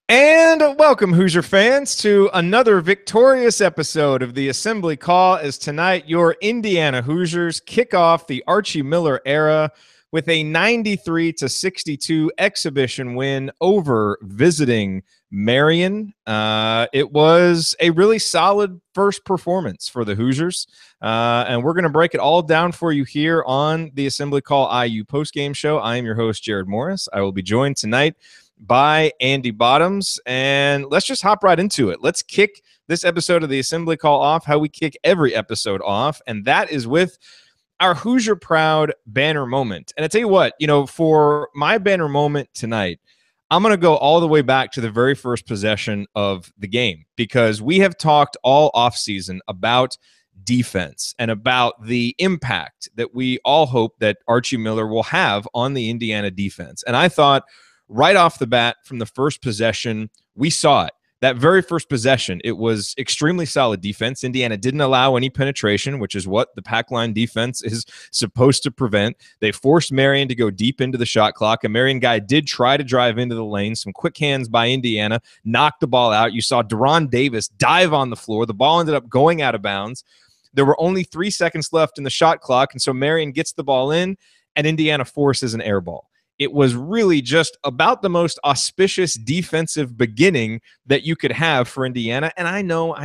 And welcome, Hoosier fans, to another victorious episode of the Assembly Call. As tonight, your Indiana Hoosiers kick off the Archie Miller era with a 93-62 exhibition win over visiting Marian. It was a really solid first performance for the Hoosiers, and we're going to break it all down for you here on the Assembly Call IU postgame show. I am your host, Jared Morris. I will be joined tonight by Andy Bottoms, and let's just hop right into it. Let's kick this episode of the Assembly Call off how we kick every episode off, and that is with our Hoosier Proud banner moment. And I tell you what, for my banner moment tonight, I'm going to go all the way back to the very first possession of the game, because we have talked all offseason about defense and about the impact that we all hope that Archie Miller will have on the Indiana defense. And I thought right off the bat from the first possession, we saw it. That very first possession, it was extremely solid defense. Indiana didn't allow any penetration, which is what the pack line defense is supposed to prevent. They forced Marian to go deep into the shot clock. A Marian guy did try to drive into the lane. Some quick hands by Indiana, knocked the ball out. You saw Deron Davis dive on the floor. The ball ended up going out of bounds. There were only 3 seconds left in the shot clock, and so Marian gets the ball in, and Indiana forces an air ball. It was really just about the most auspicious defensive beginning that you could have for Indiana. And I know,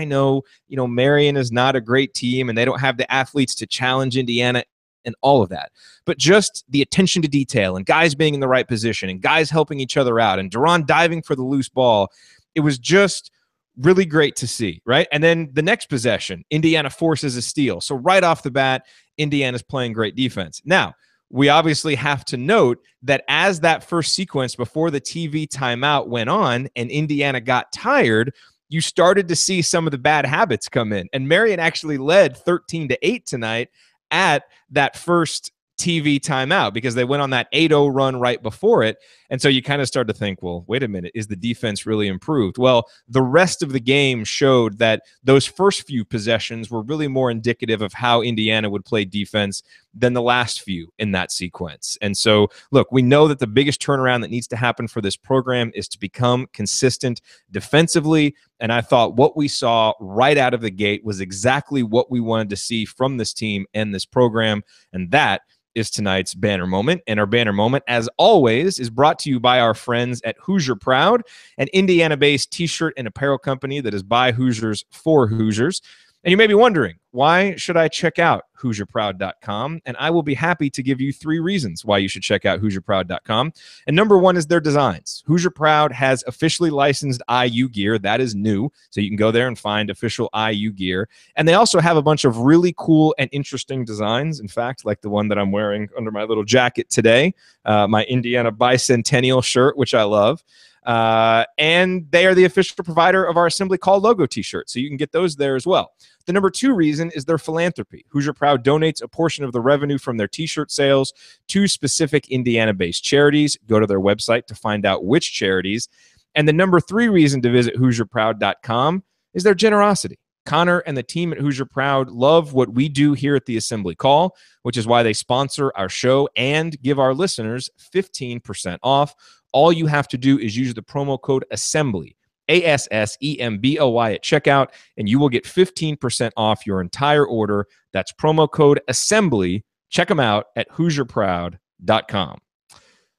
Marian is not a great team and they don't have the athletes to challenge Indiana and all of that. But just the attention to detail and guys being in the right position and guys helping each other out and Deron diving for the loose ball, it was just really great to see, right? And then the next possession, Indiana forces a steal. So right off the bat, Indiana's playing great defense. Now, we obviously have to note that as that first sequence before the TV timeout went on and Indiana got tired, you started to see some of the bad habits come in. And Marian actually led 13-8 tonight at that first TV timeout because they went on that 8-0 run right before it. And so you kind of start to think, well, wait a minute, is the defense really improved? Well, the rest of the game showed that those first few possessions were really more indicative of how Indiana would play defense than the last few in that sequence. And so, look, we know that the biggest turnaround that needs to happen for this program is to become consistent defensively. And I thought what we saw right out of the gate was exactly what we wanted to see from this team and this program. And that is tonight's banner moment. And our banner moment, as always, is brought to you by our friends at Hoosier Proud, an Indiana-based t-shirt and apparel company that is by Hoosiers for Hoosiers. And you may be wondering, why should I check out HoosierProud.com? And I will be happy to give you 3 reasons why you should check out HoosierProud.com. And number 1 is their designs. Hoosier Proud has officially licensed IU gear. That is new. So you can go there and find official IU gear. And they also have a bunch of really cool and interesting designs. In fact, like the one that I'm wearing under my little jacket today, my Indiana Bicentennial shirt, which I love. And they are the official provider of our Assembly Call logo t-shirt. So you can get those there as well. The number 2 reason is their philanthropy. Hoosier Proud donates a portion of the revenue from their t-shirt sales to specific Indiana-based charities. Go to their website to find out which charities. And the number 3 reason to visit HoosierProud.com is their generosity. Connor and the team at Hoosier Proud love what we do here at the Assembly Call, which is why they sponsor our show and give our listeners 15% off. All you have to do is use the promo code ASSEMBLY, ASSEMBLY at checkout, and you will get 15% off your entire order. That's promo code ASSEMBLY. Check them out at HoosierProud.com.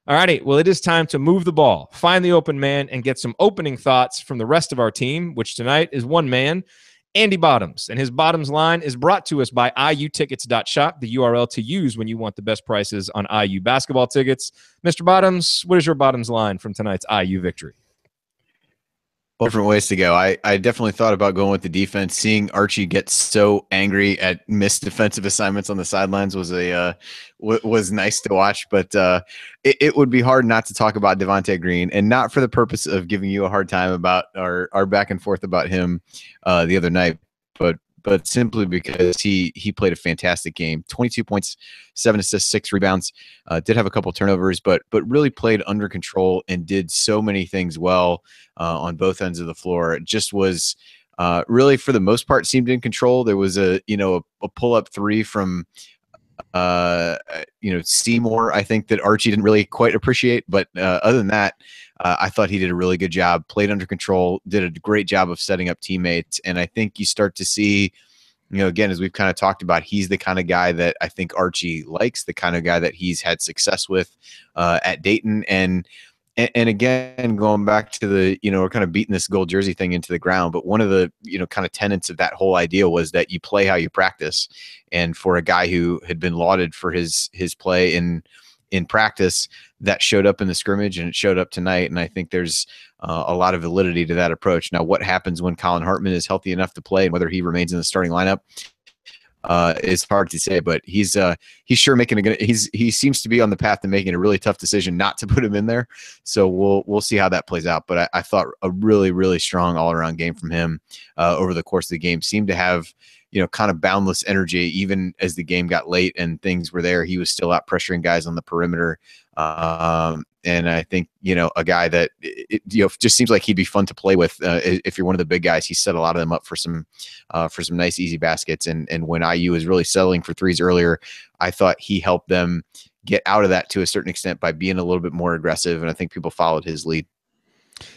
All righty, well, it is time to move the ball, find the open man, and get some opening thoughts from the rest of our team, which tonight is one man, Andy Bottoms. And his Bottoms line is brought to us by IUtickets.shop, the URL to use when you want the best prices on IU basketball tickets. Mr. Bottoms, what is your Bottoms line from tonight's IU victory? Different ways to go. I definitely thought about going with the defense. Seeing Archie get so angry at missed defensive assignments on the sidelines was was nice to watch. But it would be hard not to talk about Devontae Green, and not for the purpose of giving you a hard time about our back and forth about him the other night, but simply because he played a fantastic game. 22 points, 7 assists, 6 rebounds. Did have a couple turnovers, but really played under control and did so many things well on both ends of the floor. It just was really, for the most part, seemed in control. There was a pull-up 3 from Seymour, I think that Archie didn't really quite appreciate. But other than that, I thought he did a really good job, played under control, did a great job of setting up teammates. And I think you start to see, again, as we've kind of talked about, he's the kind of guy that I think Archie likes, the kind of guy that he's had success with at Dayton. And again, going back to the, we're kind of beating this gold jersey thing into the ground, but one of the, kind of tenets of that whole idea was that you play how you practice. And for a guy who had been lauded for his play in practice, that showed up in the scrimmage and it showed up tonight. And I think there's a lot of validity to that approach. Now, what happens when Colin Hartman is healthy enough to play and whether he remains in the starting lineup is hard to say, but he's sure making he seems to be on the path to making a really tough decision not to put him in there. So we'll see how that plays out. But I thought a really, really strong all around game from him over the course of the game. Seemed to have, kind of boundless energy, even as the game got late and things were there. He was still out pressuring guys on the perimeter. And I think, a guy that, just seems like he'd be fun to play with. If you're one of the big guys, he set a lot of them up for some nice, easy baskets. And when IU was really settling for threes earlier, I thought he helped them get out of that to a certain extent by being a little bit more aggressive. And I think people followed his lead.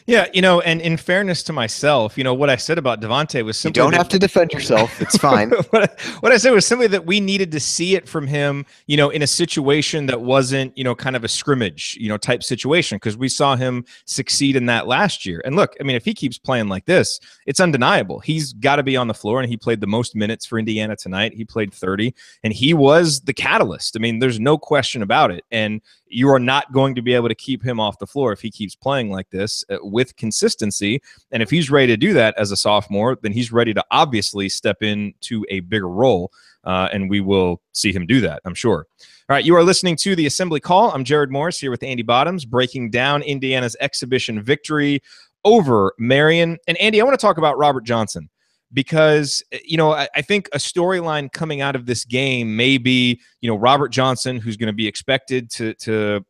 Yeah, and in fairness to myself, what I said about Devontae was simply you don't have to defend yourself. It's fine. What I said was simply that we needed to see it from him, in a situation that wasn't, kind of a scrimmage, type situation, because we saw him succeed in that last year. And look, I mean, if he keeps playing like this, it's undeniable. He's got to be on the floor, and he played the most minutes for Indiana tonight. He played 30, and he was the catalyst. I mean, there's no question about it. And you are not going to be able to keep him off the floor if he keeps playing like this with consistency. And if he's ready to do that as a sophomore, then he's ready to obviously step into a bigger role. And we will see him do that, I'm sure. All right, you are listening to The Assembly Call. I'm Jared Morris here with Andy Bottoms, breaking down Indiana's exhibition victory over Marian. And Andy, I want to talk about Robert Johnson, because, I think a storyline coming out of this game may be, Robert Johnson, who's going to be expected to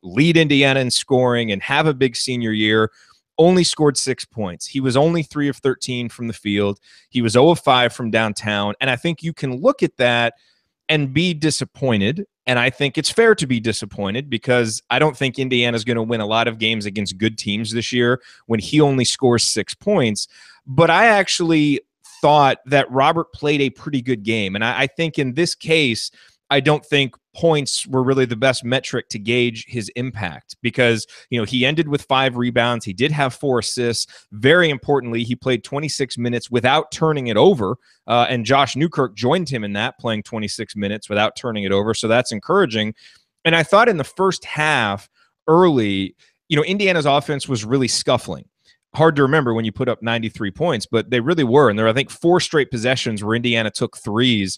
lead Indiana in scoring and have a big senior year, only scored 6 points. He was only 3 of 13 from the field. He was 0 of 5 from downtown. And I think you can look at that and be disappointed. And I think it's fair to be disappointed, because I don't think Indiana's going to win a lot of games against good teams this year when he only scores 6 points. But I actually thought that Robert played a pretty good game. And I think in this case, I don't think points were really the best metric to gauge his impact, because, he ended with 5 rebounds. He did have 4 assists. Very importantly, he played 26 minutes without turning it over. And Josh Newkirk joined him in that, playing 26 minutes without turning it over. So that's encouraging. And I thought in the first half early, Indiana's offense was really scuffling. Hard to remember when you put up 93 points, but they really were. And there were, I think, 4 straight possessions where Indiana took threes,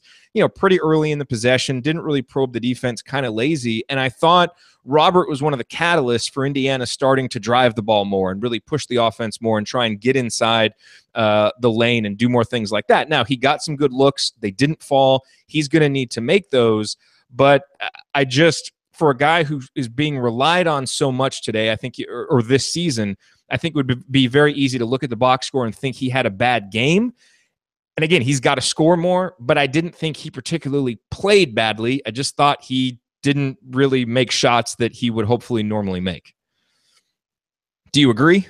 pretty early in the possession, didn't really probe the defense, kind of lazy. And I thought Robert was one of the catalysts for Indiana starting to drive the ball more and really push the offense more and try and get inside the lane and do more things like that. Now, he got some good looks. They didn't fall. He's going to need to make those. But I just, for a guy who is being relied on so much today, I think, or this season, I think it would be very easy to look at the box score and think he had a bad game. And again, he's got to score more, but I didn't think he particularly played badly. I just thought he didn't really make shots that he would hopefully normally make. Do you agree?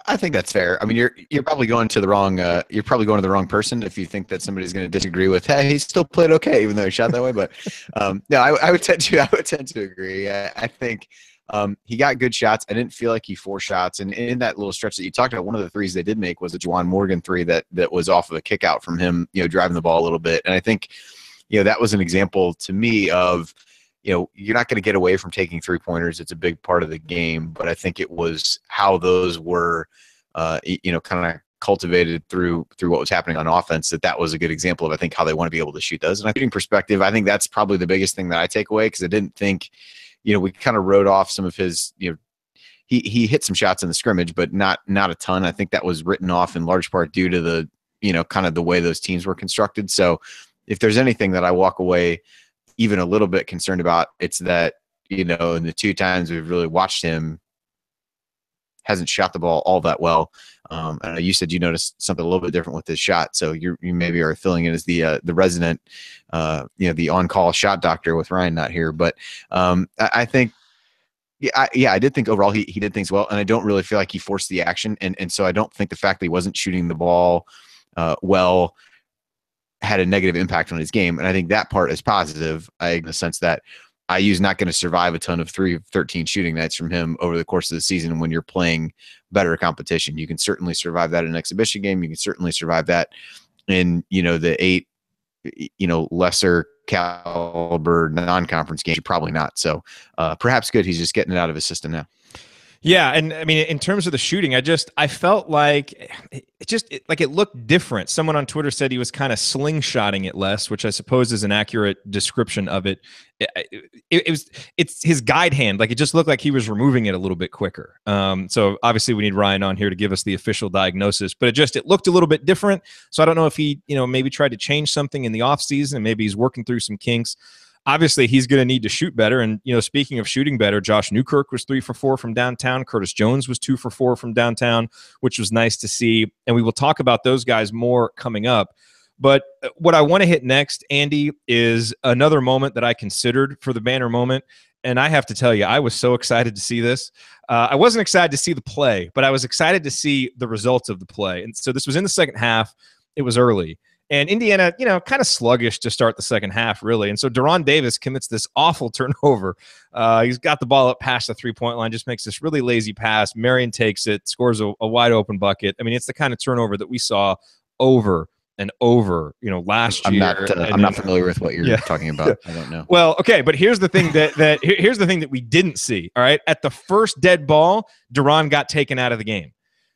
I think that's fair. I mean, you're probably going to the wrong person if you think that somebody's going to disagree with, hey, he still played okay even though he shot that way. But no, I would tend to agree. I think he got good shots. I didn't feel like he forced shots. And in that little stretch that you talked about, one of the threes they did make was a Juwan Morgan three that was off of a kick out from him, driving the ball a little bit. And I think, that was an example to me of, you're not going to get away from taking 3-pointers. It's a big part of the game, but I think it was how those were, kind of cultivated through what was happening on offense, that was a good example of, I think, how they want to be able to shoot those. And I think, perspective, I think that's probably the biggest thing that I take away, because I didn't think, we kind of wrote off some of his, he hit some shots in the scrimmage, but not a ton. I think that was written off in large part due to the, kind of the way those teams were constructed. So if there's anything that I walk away even a little bit concerned about, it's that, in the 2 times we've really watched him, hasn't shot the ball all that well. And you said you noticed something a little bit different with his shot, so you maybe are filling in as the resident, the on-call shot doctor with Ryan not here. But I think, I did think overall he did things well, and I don't really feel like he forced the action, and so I don't think the fact that he wasn't shooting the ball well had a negative impact on his game, and I think that part is positive. In the sense that IU's not going to survive a ton of 3 of 13 shooting nights from him over the course of the season. When you're playing better competition, you can certainly survive that in an exhibition game. You can certainly survive that in, the 8, lesser caliber non-conference games. You're probably not. So perhaps good. He's just getting it out of his system now. Yeah, and I mean, in terms of the shooting, I felt like it looked different. Someone on Twitter said he was kind of slingshotting it less, which I suppose is an accurate description of it. It's his guide hand, like it just looked like he was removing it a little bit quicker. So obviously we need Ryan on here to give us the official diagnosis, but it looked a little bit different. So I don't know if he maybe tried to change something in the offseason, and maybe he's working through some kinks. Obviously, he's going to need to shoot better. And, speaking of shooting better, Josh Newkirk was 3 for 4 from downtown. Curtis Jones was 2 for 4 from downtown, which was nice to see. And we will talk about those guys more coming up. But what I want to hit next, Andy, is another moment that I considered for the banner moment. And I have to tell you, I was so excited to see this. I wasn't excited to see the play, but I was excited to see the results of the play. And so this was in the second half. It was early. And Indiana, kind of sluggish to start the second half, really. And so Deron Davis commits this awful turnover. He's got the ball up past the three-point line, just makes this really lazy pass. Marian takes it, scores a wide-open bucket. I mean, it's the kind of turnover that we saw over and over, last year. I'm not familiar with what you're talking about. I don't know. Well, okay, but here's the thing here's the thing that we didn't see. All right, at the first dead ball, Deron got taken out of the game.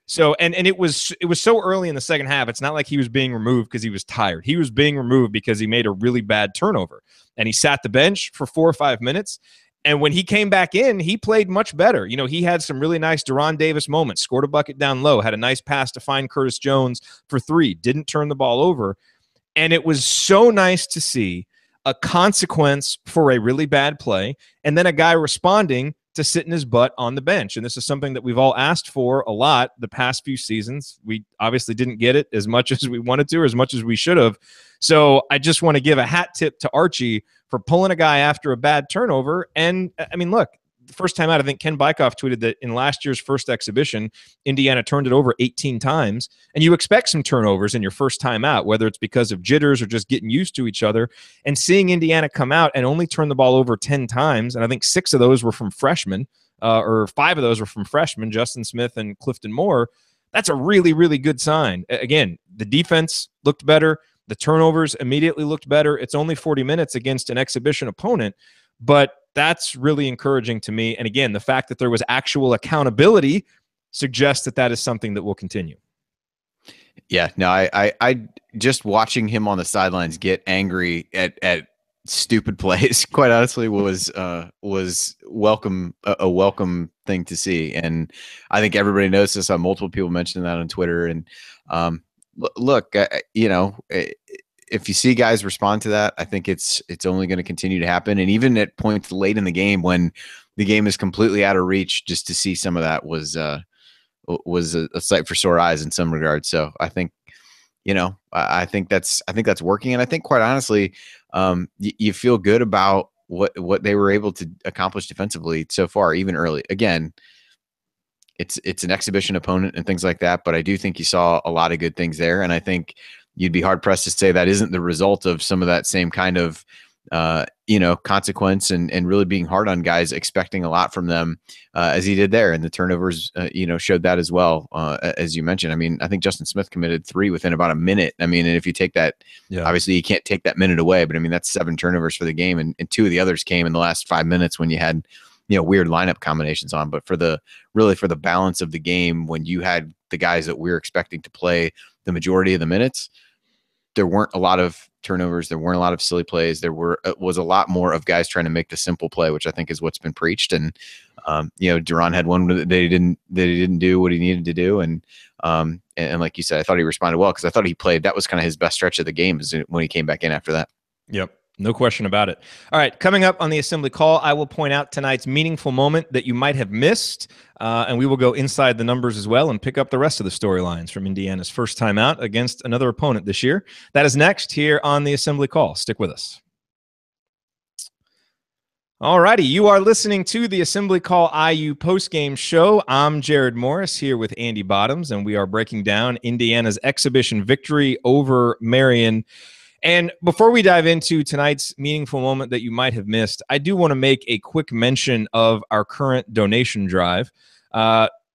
So and it was so early in the second half. It's not like he was being removed because he was tired. He was being removed because he made a really bad turnover, and he sat the bench for 4 or 5 minutes. And when he came back in, he played much better. He had some really nice Deron Davis moments. Scored a bucket down low. Had a nice pass to find Curtis Jones for 3. Didn't turn the ball over, and it was so nice to see a consequence for a really bad play, and then a guy responding to sitting his butt on the bench. And this is something that we've all asked for a lot the past few seasons. We obviously didn't get it as much as we wanted to, or as much as we should have. So I just want to give a hat tip to Archie for pulling a guy after a bad turnover. And I mean, look, the first time out, I think Ken Bykoff tweeted that in last year's first exhibition, Indiana turned it over 18 times. And you expect some turnovers in your first time out, whether it's because of jitters or just getting used to each other. And seeing Indiana come out and only turn the ball over 10 times, and I think 6 of those were from freshmen, or 5 of those were from freshmen, Justin Smith and Clifton Moore, that's a really, really good sign. Again, the defense looked better. The turnovers immediately looked better. It's only 40 minutes against an exhibition opponent, but that's really encouraging to me. And again, the fact that there was actual accountability suggests that is something that will continue. Yeah, no, I just watching him on the sidelines get angry at stupid plays, quite honestly, was welcome, a welcome thing to see. And I think everybody knows this. Multiple people mentioned that on Twitter. And look, if you see guys respond to that, I think it's only going to continue to happen. And even at points late in the game when the game is completely out of reach, just to see some of that was a sight for sore eyes in some regards. So I think, I think that's working. And I think, quite honestly, you feel good about what they were able to accomplish defensively so far, even early. Again, it's an exhibition opponent and things like that, but I do think you saw a lot of good things there. And I think you'd be hard pressed to say that isn't the result of some of that same kind of, consequence and really being hard on guys, expecting a lot from them, as he did there. And the turnovers, showed that as well, as you mentioned. I mean, I think Justin Smith committed 3 within about a minute. I mean, and if you take that, obviously you can't take that minute away, but I mean, that's 7 turnovers for the game. And 2 of the others came in the last 5 minutes when you had, weird lineup combinations on. But for the balance of the game, when you had the guys that we're expecting to play the majority of the minutes, there weren't a lot of turnovers. There weren't a lot of silly plays. There was a lot more of guys trying to make the simple play, which I think is what's been preached. And, Deron had one that he didn't do what he needed to do. And like you said, I thought he responded well, because I thought he played, that was kind of his best stretch of the game, is when he came back in after that. Yep. No question about it. All right, coming up on the Assembly Call, I will point out tonight's meaningful moment that you might have missed, and we will go inside the numbers as well and pick up the rest of the storylines from Indiana's first time out against another opponent this year. That is next here on the Assembly Call. Stick with us. All righty, you are listening to the Assembly Call IU postgame show. I'm Jared Morris here with Andy Bottoms, and we are breaking down Indiana's exhibition victory over Marian. And before we dive into tonight's meaningful moment that you might have missed, I do want to make a quick mention of our current donation drive.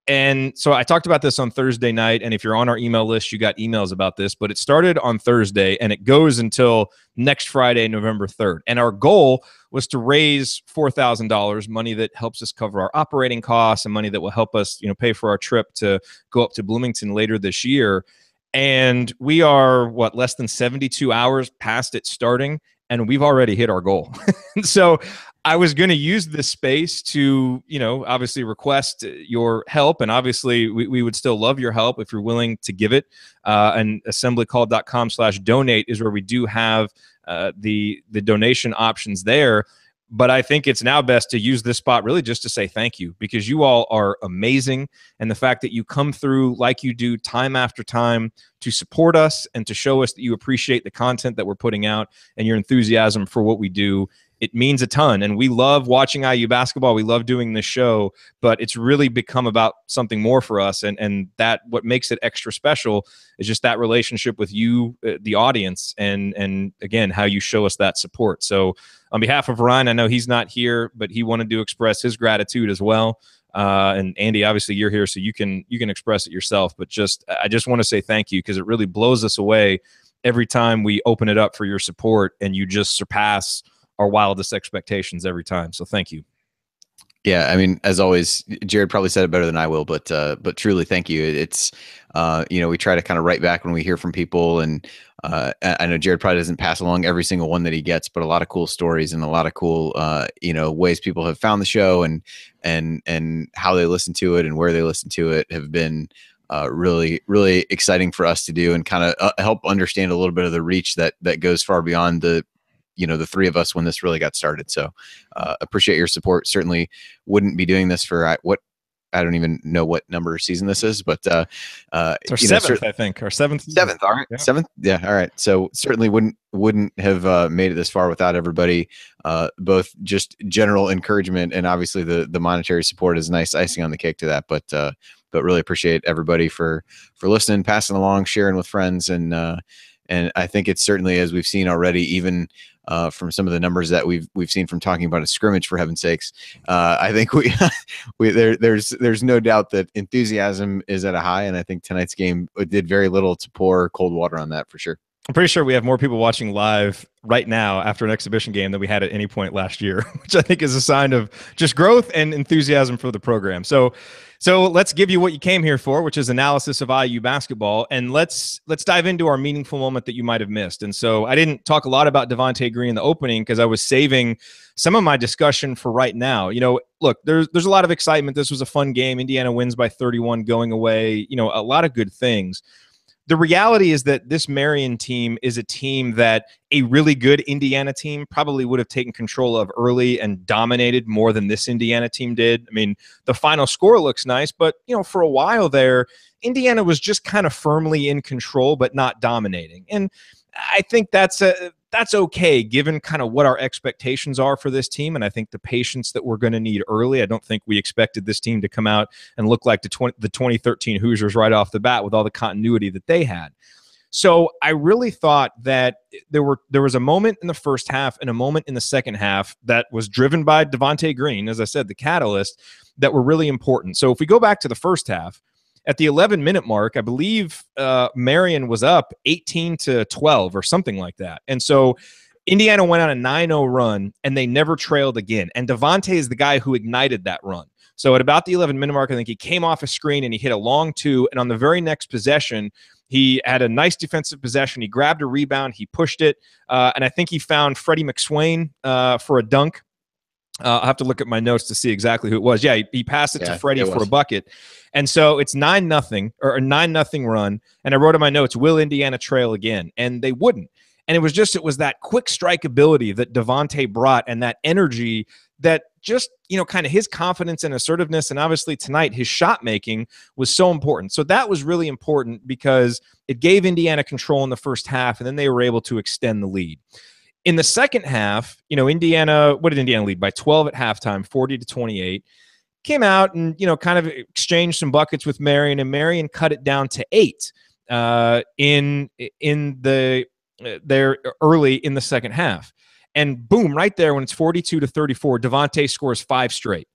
And so I talked about this on Thursday night, and if you're on our email list, you got emails about this, but it started on Thursday, and it goes until next Friday, November 3rd. And our goal was to raise $4,000, money that helps us cover our operating costs and money that will help us, pay for our trip to go up to Bloomington later this year. And we are, less than 72 hours past it starting, and we've already hit our goal. So I was going to use this space to, obviously request your help. And obviously we would still love your help if you're willing to give it. And assemblycall.com/donate is where we do have the donation options there. But I think it's now best to use this spot really just to say thank you, because you all are amazing. And the fact that you come through like you do time after time to support us and to show us that you appreciate the content that we're putting out and your enthusiasm for what we do, it means a ton. And we love watching IU basketball. We love doing this show, but it's really become about something more for us. And that what makes it extra special is just that relationship with you, the audience, and again, how you show us that support. So on behalf of Ryan, I know he's not here, but he wanted to express his gratitude as well. And Andy, obviously you're here, so you can express it yourself. But I just want to say thank you, because it really blows us away every time we open it up for your support, and you just surpass our wildest expectations every time. So thank you. Yeah, I mean, as always, Jared probably said it better than I will, but truly, thank you. It's we try to kind of write back when we hear from people, and I know Jared probably doesn't pass along every single one that he gets, but a lot of cool stories and a lot of cool ways people have found the show and how they listen to it and where they listen to it have been really, really exciting for us to do, and kind of help understand a little bit of the reach that goes far beyond the three of us when this really got started. So appreciate your support. Certainly wouldn't be doing this for I don't even know what number season this is, but it's our seventh, I think, our seventh. All right. Yeah. Seventh. Yeah. All right. So certainly wouldn't have made it this far without everybody, both just general encouragement and obviously the monetary support is nice icing on the cake to that. But really appreciate everybody for listening, passing along, sharing with friends. And I think it's certainly, as we've seen already, even from some of the numbers that we've seen from talking about a scrimmage, for heaven's sakes, I think there's no doubt that enthusiasm is at a high, and I think tonight's game did very little to pour cold water on that for sure. I'm pretty sure we have more people watching live right now after an exhibition game than we had at any point last year, which I think is a sign of just growth and enthusiasm for the program. So let's give you what you came here for, which is analysis of IU basketball, and let's dive into our meaningful moment that you might have missed. And so I didn't talk a lot about Devontae Green in the opening because I was saving some of my discussion for right now. Look, there's a lot of excitement. This was a fun game. Indiana wins by 31 going away. A lot of good things. The reality is that this Marian team is a team that a really good Indiana team probably would have taken control of early and dominated more than this Indiana team did. I mean, the final score looks nice, but, for a while there, Indiana was just kind of firmly in control, but not dominating. And I think that's okay, given kind of what our expectations are for this team, and I think the patience that we're going to need early. I don't think we expected this team to come out and look like the 2013 Hoosiers right off the bat with all the continuity that they had. So I really thought that there was a moment in the first half and a moment in the second half that was driven by Devontae Green, as I said, the catalyst, that were really important. So if we go back to the first half, at the 11-minute mark, I believe Marian was up 18-12 or something like that. And so Indiana went on a 9-0 run, and they never trailed again. And Devontae is the guy who ignited that run. So at about the 11-minute mark, I think he came off a screen and he hit a long two. And on the very next possession, he had a nice defensive possession. He grabbed a rebound. He pushed it. And I think he found Freddie McSwain for a dunk. I'll have to look at my notes to see exactly who it was. Yeah, he passed it to Freddie for a bucket. And so it's 9-0 or a 9-0 run. And I wrote in my notes, will Indiana trail again? And they wouldn't. And it was that quick strike ability that Devontae brought, and that energy that just, kind of his confidence and assertiveness. And obviously tonight, his shot making was so important. So that was really important because it gave Indiana control in the first half, and then they were able to extend the lead. In the second half, Indiana, what did Indiana lead by? 12 at halftime, 40-28. Came out and, kind of exchanged some buckets with Marian, and Marian cut it down to 8 there early in the second half. And boom, right there when it's 42-34, Devontae scores 5 straight.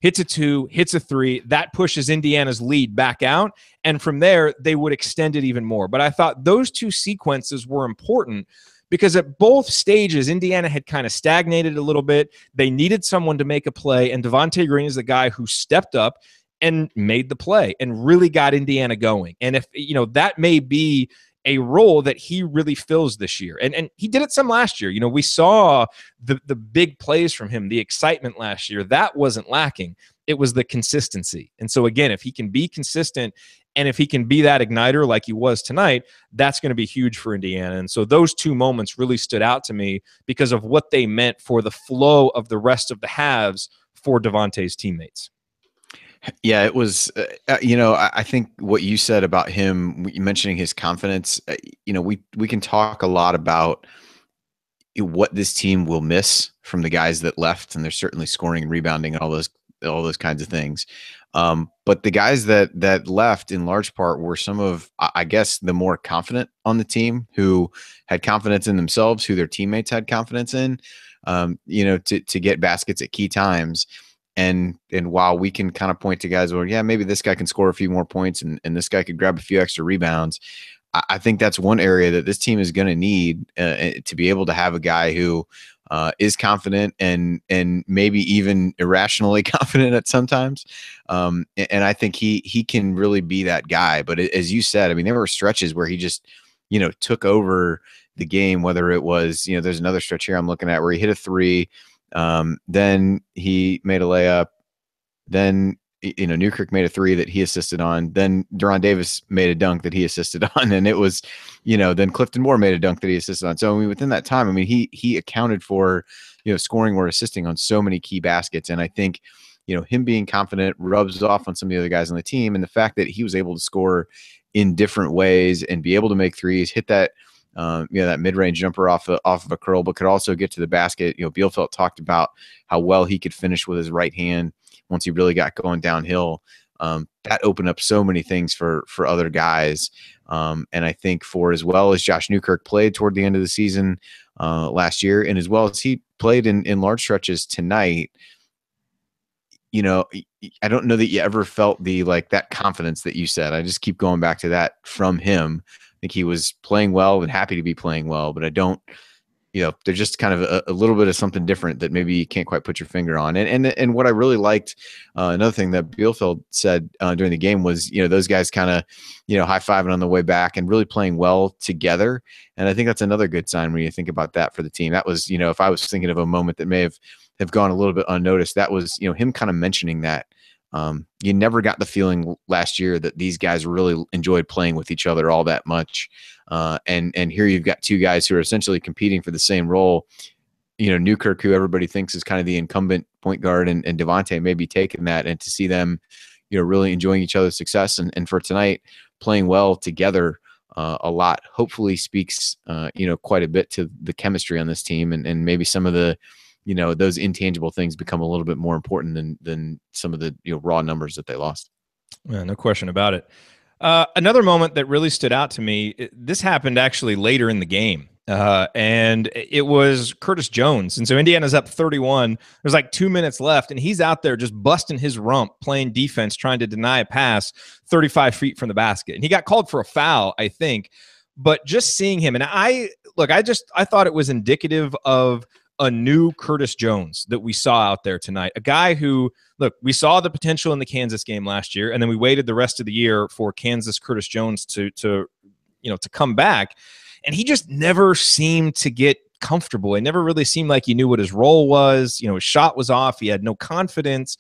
Hits a 2, hits a 3. That pushes Indiana's lead back out. And from there, they would extend it even more. But I thought those 2 sequences were important because at both stages, Indiana had kind of stagnated a little bit. They needed someone to make a play, and Devontae Green is the guy who stepped up and made the play and really got Indiana going. And if, that may be a role that he really fills this year. And he did it some last year. We saw the big plays from him, the excitement last year. That wasn't lacking. It was the consistency. And so, again, if he can be consistent and if he can be that igniter like he was tonight, that's going to be huge for Indiana. And so those 2 moments really stood out to me because of what they meant for the flow of the rest of the halves for Devontae's teammates. Yeah, it was, I think what you said about him, mentioning his confidence, we can talk a lot about what this team will miss from the guys that left, and they're certainly scoring and rebounding and all those kinds of things. But the guys that left in large part were some of, I guess, the more confident on the team, who had confidence in themselves, who their teammates had confidence in, to get baskets at key times. And while we can kind of point to guys where, yeah, maybe this guy can score a few more points and this guy could grab a few extra rebounds, I think that's one area that this team is going to need to be able to have a guy who is confident and maybe even irrationally confident at sometimes. And I think he can really be that guy. But as you said, I mean, there were stretches where he just, took over the game, whether it was, there's another stretch here I'm looking at where he hit a 3. Then he made a layup. Then, Newkirk made a 3 that he assisted on. Then Deron Davis made a dunk that he assisted on. And it was, then Clifton Moore made a dunk that he assisted on. So, I mean, within that time, I mean, he accounted for, scoring or assisting on so many key baskets. And I think, him being confident rubs off on some of the other guys on the team. And the fact that he was able to score in different ways and be able to make threes, hit that, that mid-range jumper off of a curl, but could also get to the basket. Bielfeldt talked about how well he could finish with his right hand once he really got going downhill. That opened up so many things for other guys. And I think for as well as Josh Newkirk played toward the end of the season last year, and as well as he played in large stretches tonight, I don't know that you ever felt that confidence that you said. I just keep going back to that from him. I think he was playing well and happy to be playing well, but I don't, they're just kind of a little bit of something different that maybe you can't quite put your finger on. And what I really liked, another thing that Bielfeldt said during the game was, those guys kind of, high-fiving on the way back and really playing well together. And I think that's another good sign when you think about that for the team. That was, if I was thinking of a moment that may have gone a little bit unnoticed, that was, him kind of mentioning that. You never got the feeling last year that these guys really enjoyed playing with each other all that much. And here you've got 2 guys who are essentially competing for the same role. Newkirk, who everybody thinks is kind of the incumbent point guard, and Devontae maybe taking that, and to see them, really enjoying each other's success and for tonight playing well together a lot, hopefully speaks, quite a bit to the chemistry on this team, and maybe some of the, those intangible things become a little bit more important than some of the raw numbers that they lost. Yeah, no question about it. Another moment that really stood out to me, this happened actually later in the game, and it was Curtis Jones. And so Indiana's up 31. There's like 2 minutes left, and he's out there just busting his rump, playing defense, trying to deny a pass 35 feet from the basket. And he got called for a foul, I think. But just seeing him, and I thought it was indicative of a new Curtis Jones that we saw out there tonight. A guy who, look, we saw the potential in the Kansas game last year, and then we waited the rest of the year for Kansas Curtis Jones to come back, and he just never seemed to get comfortable. It never really seemed like he knew what his role was. His shot was off. He had no confidence.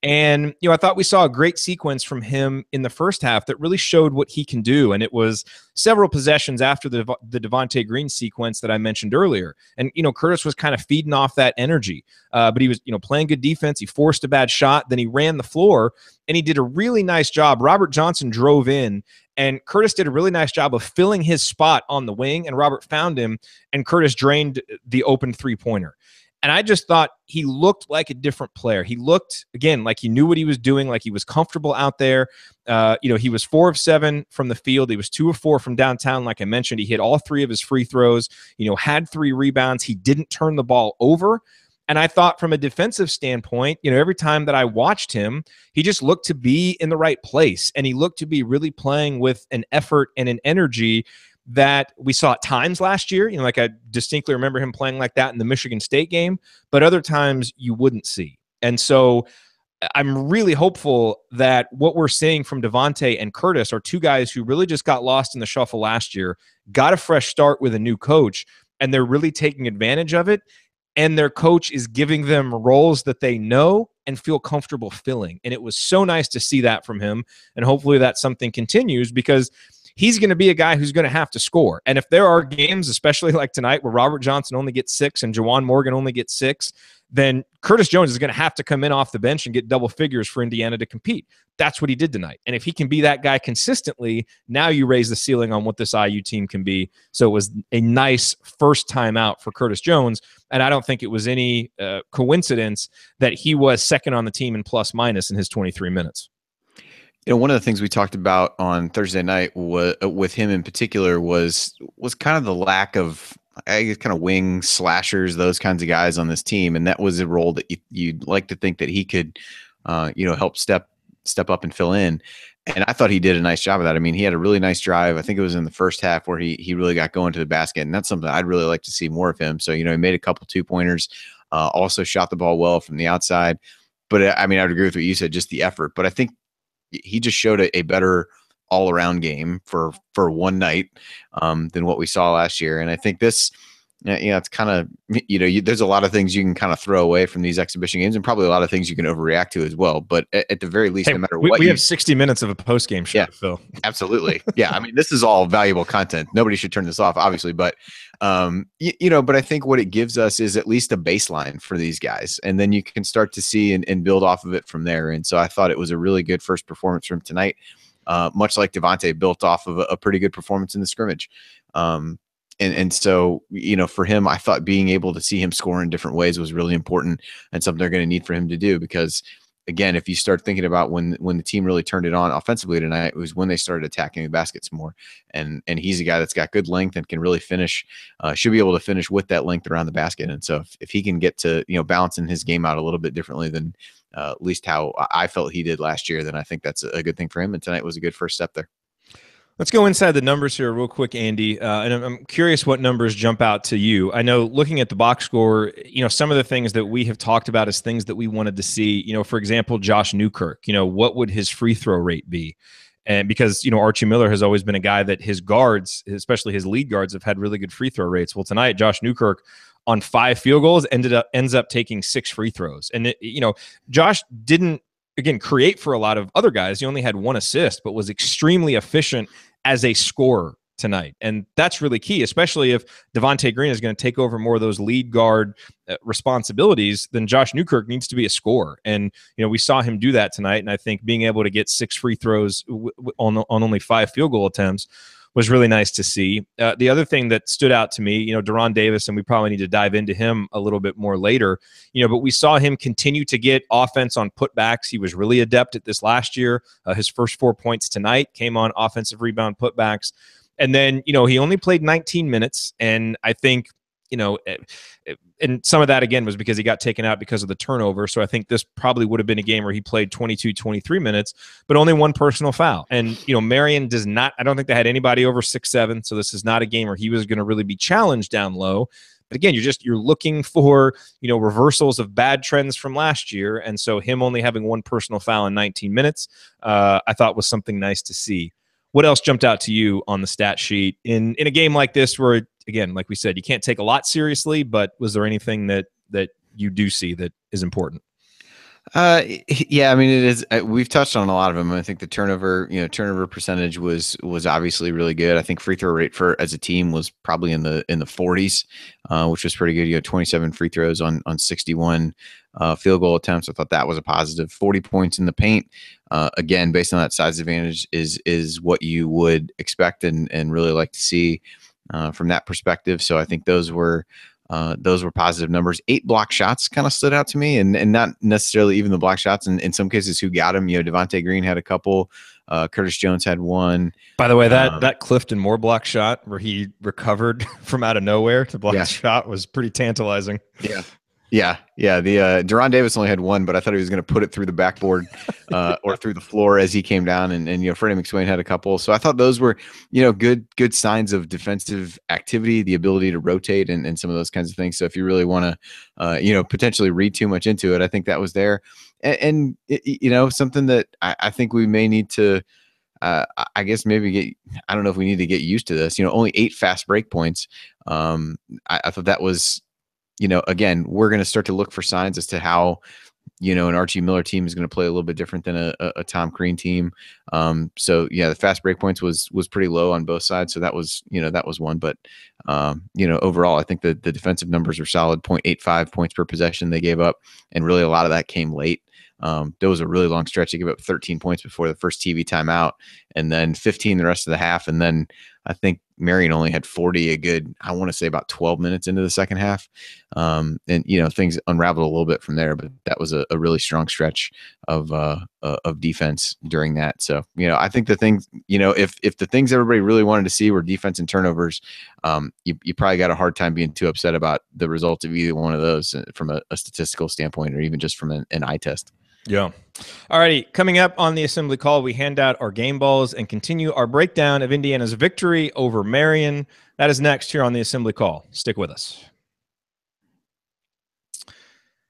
And, I thought we saw a great sequence from him in the first half that really showed what he can do. And it was several possessions after the Devontae Green sequence that I mentioned earlier. And, Curtis was kind of feeding off that energy. But he was, playing good defense. He forced a bad shot. Then he ran the floor and he did a really nice job. Robert Johnson drove in and Curtis did a really nice job of filling his spot on the wing. And Robert found him and Curtis drained the open three-pointer. And I just thought he looked like a different player. He looked, again, like he knew what he was doing, like he was comfortable out there. He was 4 of 7 from the field. He was 2 of 4 from downtown. Like I mentioned, he hit all 3 of his free throws, had 3 rebounds. He didn't turn the ball over. And I thought from a defensive standpoint, every time that I watched him, he just looked to be in the right place. And he looked to be really playing with an effort and an energy that we saw at times last year. Like I distinctly remember him playing like that in the Michigan State game, but other times you wouldn't see. And so I'm really hopeful that what we're seeing from Devontae and Curtis are 2 guys who really just got lost in the shuffle last year, got a fresh start with a new coach, and they're really taking advantage of it. And their coach is giving them roles that they know and feel comfortable filling. And it was so nice to see that from him. And hopefully that something continues, because he's going to be a guy who's going to have to score. And if there are games, especially like tonight, where Robert Johnson only gets 6 and Juwan Morgan only gets 6, then Curtis Jones is going to have to come in off the bench and get double figures for Indiana to compete. That's what he did tonight. And if he can be that guy consistently, now you raise the ceiling on what this IU team can be. So it was a nice first time out for Curtis Jones. And I don't think it was any coincidence that he was second on the team in plus minus in his 23 minutes. One of the things we talked about on Thursday night with him in particular was kind of the lack of, I guess, kind of wing slashers, those kinds of guys on this team. And that was a role that you'd like to think that he could, help step up and fill in. And I thought he did a nice job of that. I mean, he had a really nice drive. I think it was in the first half where he really got going to the basket. And that's something I'd really like to see more of him. So, he made a couple 2-pointers, also shot the ball well from the outside. But I mean, I would agree with what you said, just the effort. But I think he just showed a better all-around game for one night than what we saw last year. And I think this, it's kind of, there's a lot of things you can kind of throw away from these exhibition games, and probably a lot of things you can overreact to as well. But at the very least, no matter what, we have 60 minutes of a post-game show, Phil. Absolutely. Yeah. I mean, this is all valuable content. Nobody should turn this off, obviously. But, but I think what it gives us is at least a baseline for these guys. And then you can start to see and build off of it from there. And so I thought it was a really good first performance from tonight, much like Devontae built off of a pretty good performance in the scrimmage. And so, for him, I thought being able to see him score in different ways was really important and something they're going to need for him to do, because, again, if you start thinking about when the team really turned it on offensively tonight, it was when they started attacking the baskets more. And he's a guy that's got good length and can really finish, should be able to finish with that length around the basket. And so if he can get to, balancing his game out a little bit differently than at least how I felt he did last year, then I think that's a good thing for him. And tonight was a good first step there. Let's go inside the numbers here real quick, Andy. And I'm curious what numbers jump out to you. I know looking at the box score, some of the things that we have talked about as things that we wanted to see, for example, Josh Newkirk, what would his free throw rate be? And because, Archie Miller has always been a guy that his guards, especially his lead guards, have had really good free throw rates. Well, tonight, Josh Newkirk on 5 field goals ends up taking 6 free throws. And, Josh didn't, again, create for a lot of other guys. He only had 1 assist, but was extremely efficient as a scorer tonight. And that's really key, especially if Devontae Green is going to take over more of those lead guard responsibilities. Then Josh Newkirk needs to be a scorer. And, we saw him do that tonight. And I think being able to get 6 free throws on only 5 field goal attempts was really nice to see. The other thing that stood out to me, Deron Davis, and we probably need to dive into him a little bit more later, but we saw him continue to get offense on putbacks. He was really adept at this last year. His first 4 points tonight came on offensive rebound putbacks. And then, he only played 19 minutes. And I think, and some of that, again, was because he got taken out because of the turnover. So I think this probably would have been a game where he played 22, 23 minutes, but only 1 personal foul. And, Marian does not, I don't think they had anybody over 6'7". So this is not a game where he was going to really be challenged down low. But again, you're looking for, reversals of bad trends from last year. And so him only having 1 personal foul in 19 minutes, I thought was something nice to see. What else jumped out to you on the stat sheet in a game like this where, again, like we said, you can't take a lot seriously, but was there anything that you do see that is important? Yeah, I mean, it is. We've touched on a lot of them. I think the turnover percentage was obviously really good. I think free throw rate for as a team was probably in the 40s, which was pretty good. You had 27 free throws on 61 field goal attempts. I thought that was a positive. 40 points in the paint. Again, based on that size advantage, is what you would expect and really like to see from that perspective. So I think those were positive numbers. 8 block shots kind of stood out to me, and not necessarily even the block shots. And in some cases, who got them? Devontae Green had a couple. Curtis Jones had one. By the way, that Clifton Moore block shot where he recovered from out of nowhere to block the shot was pretty tantalizing. Yeah. The Deron Davis only had one, but I thought he was going to put it through the backboard or through the floor as he came down. And Freddie McSwain had a couple. So I thought those were, good signs of defensive activity, the ability to rotate and some of those kinds of things. So if you really want to, potentially read too much into it, I think that was there. And something that I think we may need to, I guess maybe I don't know if we need to get used to this, only 8 fast break points. I thought that was, again, we're going to start to look for signs as to how, an Archie Miller team is going to play a little bit different than a Tom Crean team. So yeah, the fast break points was pretty low on both sides. So that was one, but overall, I think the defensive numbers were solid. 0.85 points per possession they gave up. And really a lot of that came late. There was a really long stretch. They gave up 13 points before the first TV timeout, and then 15 the rest of the half. And then I think Marian only had 40 a good, I want to say about 12 minutes into the second half. And, things unraveled a little bit from there, but that was a really strong stretch of defense during that. So, I think the things, if the things everybody really wanted to see were defense and turnovers, you probably got a hard time being too upset about the results of either one of those from a statistical standpoint, or even just from an eye test. Yeah. All righty. Coming up on the assembly call, we hand out our game balls and continue our breakdown of Indiana's victory over Marian. That is next here on the assembly call. Stick with us.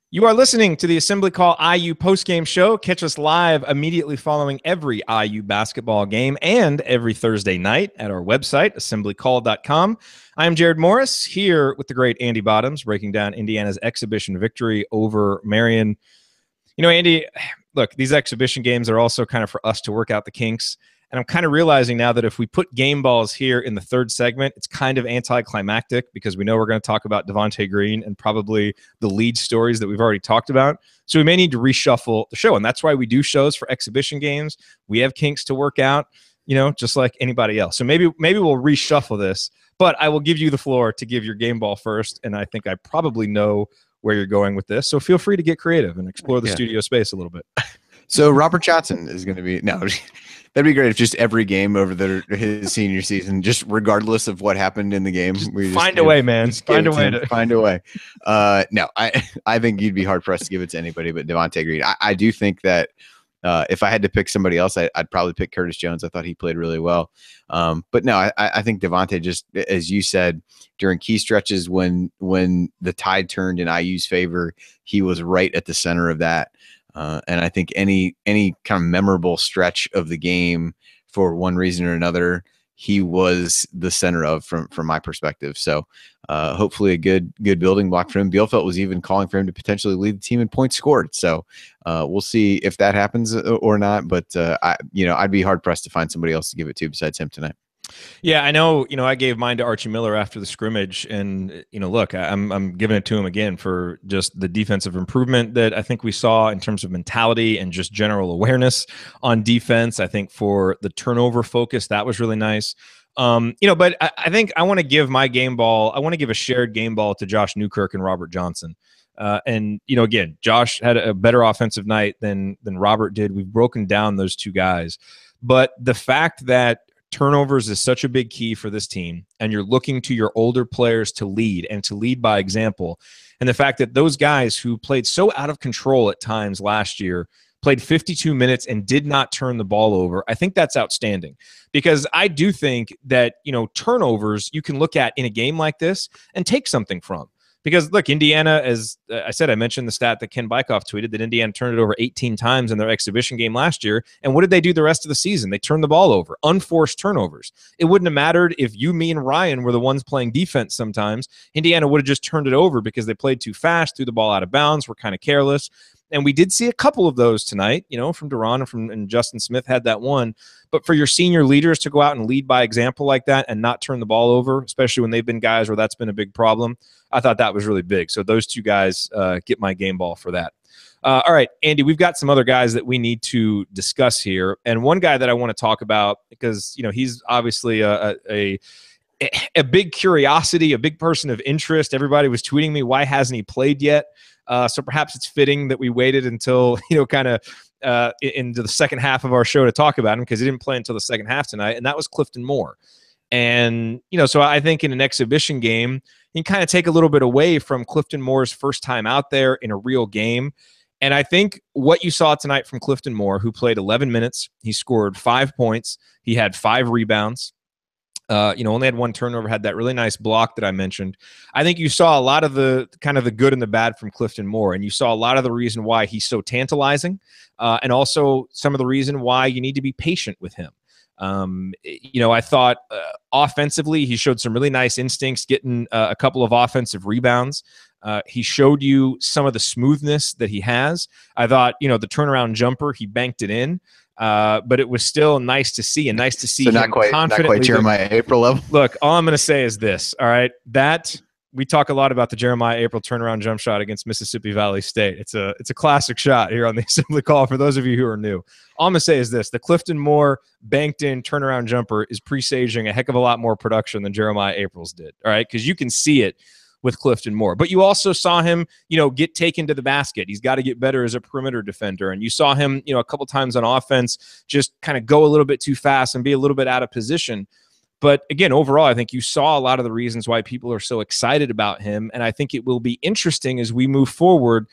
You are listening to the Assembly Call IU postgame show. Catch us live immediately following every IU basketball game and every Thursday night at our website, assemblycall.com. I'm Jared Morris, here with the great Andy Bottoms, breaking down Indiana's exhibition victory over Marian. Andy, look, these exhibition games are also kind of for us to work out the kinks. And I'm kind of realizing now that if we put game balls here in the third segment, it's kind of anticlimactic because we know we're going to talk about Devontae Green and probably the lead stories that we've already talked about. So we may need to reshuffle the show. And that's why we do shows for exhibition games. We have kinks to work out, just like anybody else. So maybe we'll reshuffle this. But I will give you the floor to give your game ball first. And I think I probably know where you're going with this. So feel free to get creative and explore the studio space a little bit. So Robert Johnson is going to be, no, that'd be great if just every game over his senior season, just regardless of what happened in the game. We find a way, man. Find a way. Find a way. No, I think you'd be hard pressed to give it to anybody but Devontae Green. I do think that if I had to pick somebody else, I'd probably pick Curtis Jones. I thought he played really well. But no, I think Devontae, just as you said, during key stretches when the tide turned in IU's favor, he was right at the center of that. And I think any kind of memorable stretch of the game for one reason or another, he was the center of from my perspective. So hopefully a good building block for him. Bielfeldt was even calling for him to potentially lead the team in points scored. So we'll see if that happens or not. But I'd be hard pressed to find somebody else to give it to besides him tonight. Yeah, I know, I gave mine to Archie Miller after the scrimmage, and, look, I'm giving it to him again for just the defensive improvement that I think we saw in terms of mentality and just general awareness on defense. I think for the turnover focus, that was really nice. But I think I want to give my game ball. I want to give a shared game ball to Josh Newkirk and Robert Johnson. And again, Josh had a better offensive night than Robert did. We've broken down those two guys, but the fact that turnovers is such a big key for this team, and you're looking to your older players to lead and to lead by example. And the fact that those guys who played so out of control at times last year played 52 minutes and did not turn the ball over, I think that's outstanding, because I do think that, turnovers you can look at in a game like this and take something from. Because, look, Indiana, as I said, I mentioned the stat that Ken Bykoff tweeted that Indiana turned it over 18 times in their exhibition game last year. And what did they do the rest of the season? They turned the ball over, unforced turnovers. It wouldn't have mattered if you, me, and Ryan were the ones playing defense sometimes. Indiana would have just turned it over because they played too fast, threw the ball out of bounds, were kind of careless. And we did see a couple of those tonight, from Duran and Justin Smith had that one. But for your senior leaders to go out and lead by example like that and not turn the ball over, especially when they've been guys where that's been a big problem, I thought that was really big. So those two guys get my game ball for that. All right, Andy, we've got some other guys that we need to discuss here. And one guy that I want to talk about, because, he's obviously a big curiosity, a big person of interest. Everybody was tweeting me, why hasn't he played yet? So perhaps it's fitting that we waited until, kind of into the second half of our show to talk about him, because he didn't play until the second half tonight, and that was Clifton Moore. And, so I think in an exhibition game, you can kind of take a little bit away from Clifton Moore's first time out there in a real game. And I think what you saw tonight from Clifton Moore, who played 11 minutes, he scored 5 points, he had 5 rebounds, only had 1 turnover, had that really nice block that I mentioned. I think you saw a lot of the kind of the good and the bad from Clifton Moore, and you saw a lot of the reason why he's so tantalizing, and also some of the reason why you need to be patient with him. I thought offensively, he showed some really nice instincts, getting a couple of offensive rebounds. He showed you some of the smoothness that he has. I thought, the turnaround jumper, he banked it in. But it was still nice to see, and nice to see. So not quite Jeremiah April level. Look, all I'm going to say is this. All right, that we talk a lot about the Jeremiah April turnaround jump shot against Mississippi Valley State. It's a classic shot here on the Assembly Call for those of you who are new. All I'm going to say is this: the Clifton Moore banked in turnaround jumper is presaging a heck of a lot more production than Jeremiah April's did. All right, because you can see it with Clifton Moore. But you also saw him, get taken to the basket. He's got to get better as a perimeter defender. And you saw him, a couple times on offense, just kind of go a little bit too fast and be a little bit out of position. But again, overall, I think you saw a lot of the reasons why people are so excited about him. And I think it will be interesting as we move forward.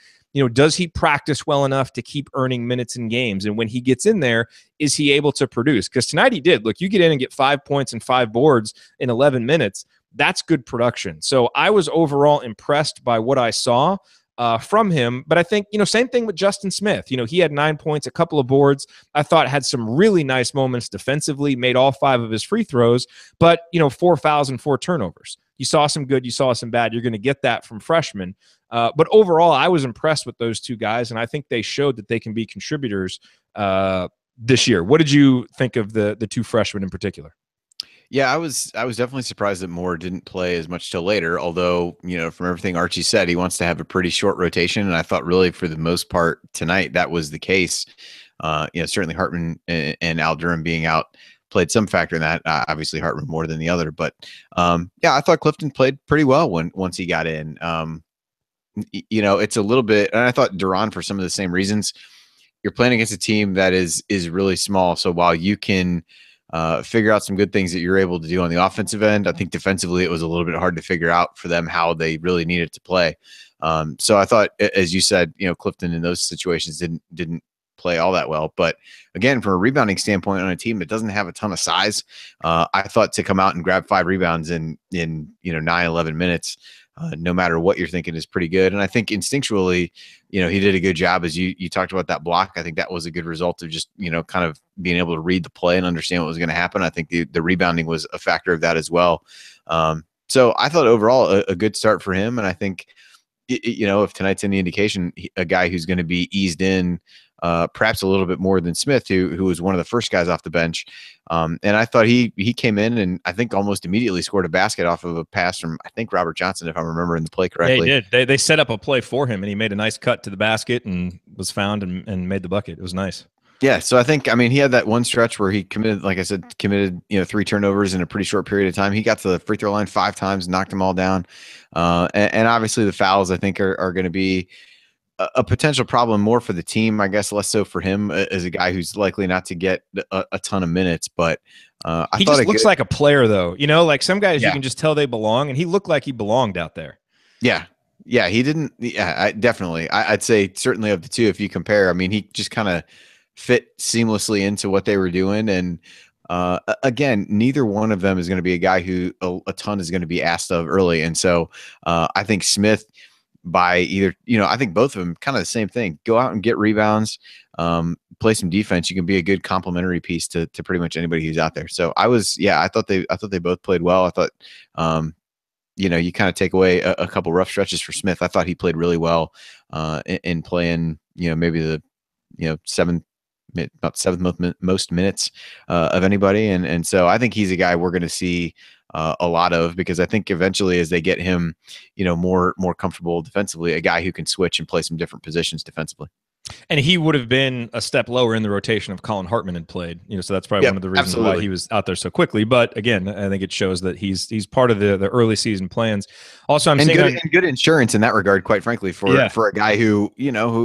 Does he practice well enough to keep earning minutes in games? And when he gets in there, is he able to produce? Because tonight he did. Look, you get in and get 5 points and 5 boards in 11 minutes. That's good production. So I was overall impressed by what I saw from him. But I think, same thing with Justin Smith. He had 9 points, a couple of boards. I thought had some really nice moments defensively, made all 5 of his free throws, but, 4 fouls and 4 turnovers. You saw some good, you saw some bad. You're going to get that from freshmen. But overall, I was impressed with those two guys, and I think they showed that they can be contributors this year. What did you think of the 2 freshmen in particular? Yeah, I was definitely surprised that Moore didn't play as much till later, although, from everything Archie said, he wants to have a pretty short rotation, and I thought really for the most part tonight that was the case. Certainly Hartman and Al Durham being out played some factor in that. Obviously Hartman more than the other, but I thought Clifton played pretty well once he got in. It's a little bit, and I thought Duran for some of the same reasons. You're playing against a team that is really small, so while you can figure out some good things that you're able to do on the offensive end, I think defensively it was a little bit hard to figure out for them how they really needed to play. So I thought, as you said, Clifton in those situations didn't play all that well. But again, from a rebounding standpoint on a team that doesn't have a ton of size, I thought to come out and grab 5 rebounds in 9-11 minutes, no matter what you're thinking, is pretty good. And I think instinctually, he did a good job. As you talked about that block, I think that was a good result of just, kind of being able to read the play and understand what was going to happen. I think the rebounding was a factor of that as well. So I thought overall a good start for him. And I think, if tonight's any indication, a guy who's going to be eased in perhaps a little bit more than Smith, who was one of the first guys off the bench. And I thought he came in and I think almost immediately scored a basket off of a pass from, I think, Robert Johnson, if I'm remembering the play correctly. Yeah, he did. They set up a play for him, and he made a nice cut to the basket and was found and made the bucket. It was nice. Yeah, so I think, he had that one stretch where he committed, like I said, 3 turnovers in a pretty short period of time. He got to the free throw line 5 times, knocked them all down. And obviously the fouls, I think, are going to be a potential problem more for the team, I guess, less so for him as a guy who's likely not to get a ton of minutes. But he just looks like a player, though. Like some guys, you can just tell they belong, and he looked like he belonged out there. Yeah. Yeah, he didn't. Yeah, definitely. I'd say certainly of the two, if you compare, he just kind of fit seamlessly into what they were doing. And again, neither one of them is going to be a guy who a ton is going to be asked of early. And so I think Smith, by either, I think both of them kind of the same thing. Go out and get rebounds, play some defense. You can be a good complementary piece to pretty much anybody who's out there. So I thought they both played well. I thought, you kind of take away a couple rough stretches for Smith. I thought he played really well in playing, maybe the about seventh most minutes of anybody, and so I think he's a guy we're going to see a lot of, because I think eventually as they get him more comfortable defensively, a guy who can switch and play some different positions defensively. And he would have been a step lower in the rotation if Colin Hartman had played, so that's probably one of the reasons why he was out there so quickly. But again, I think it shows that he's part of the early season plans. Also, I'm saying good insurance in that regard, quite frankly, for a guy who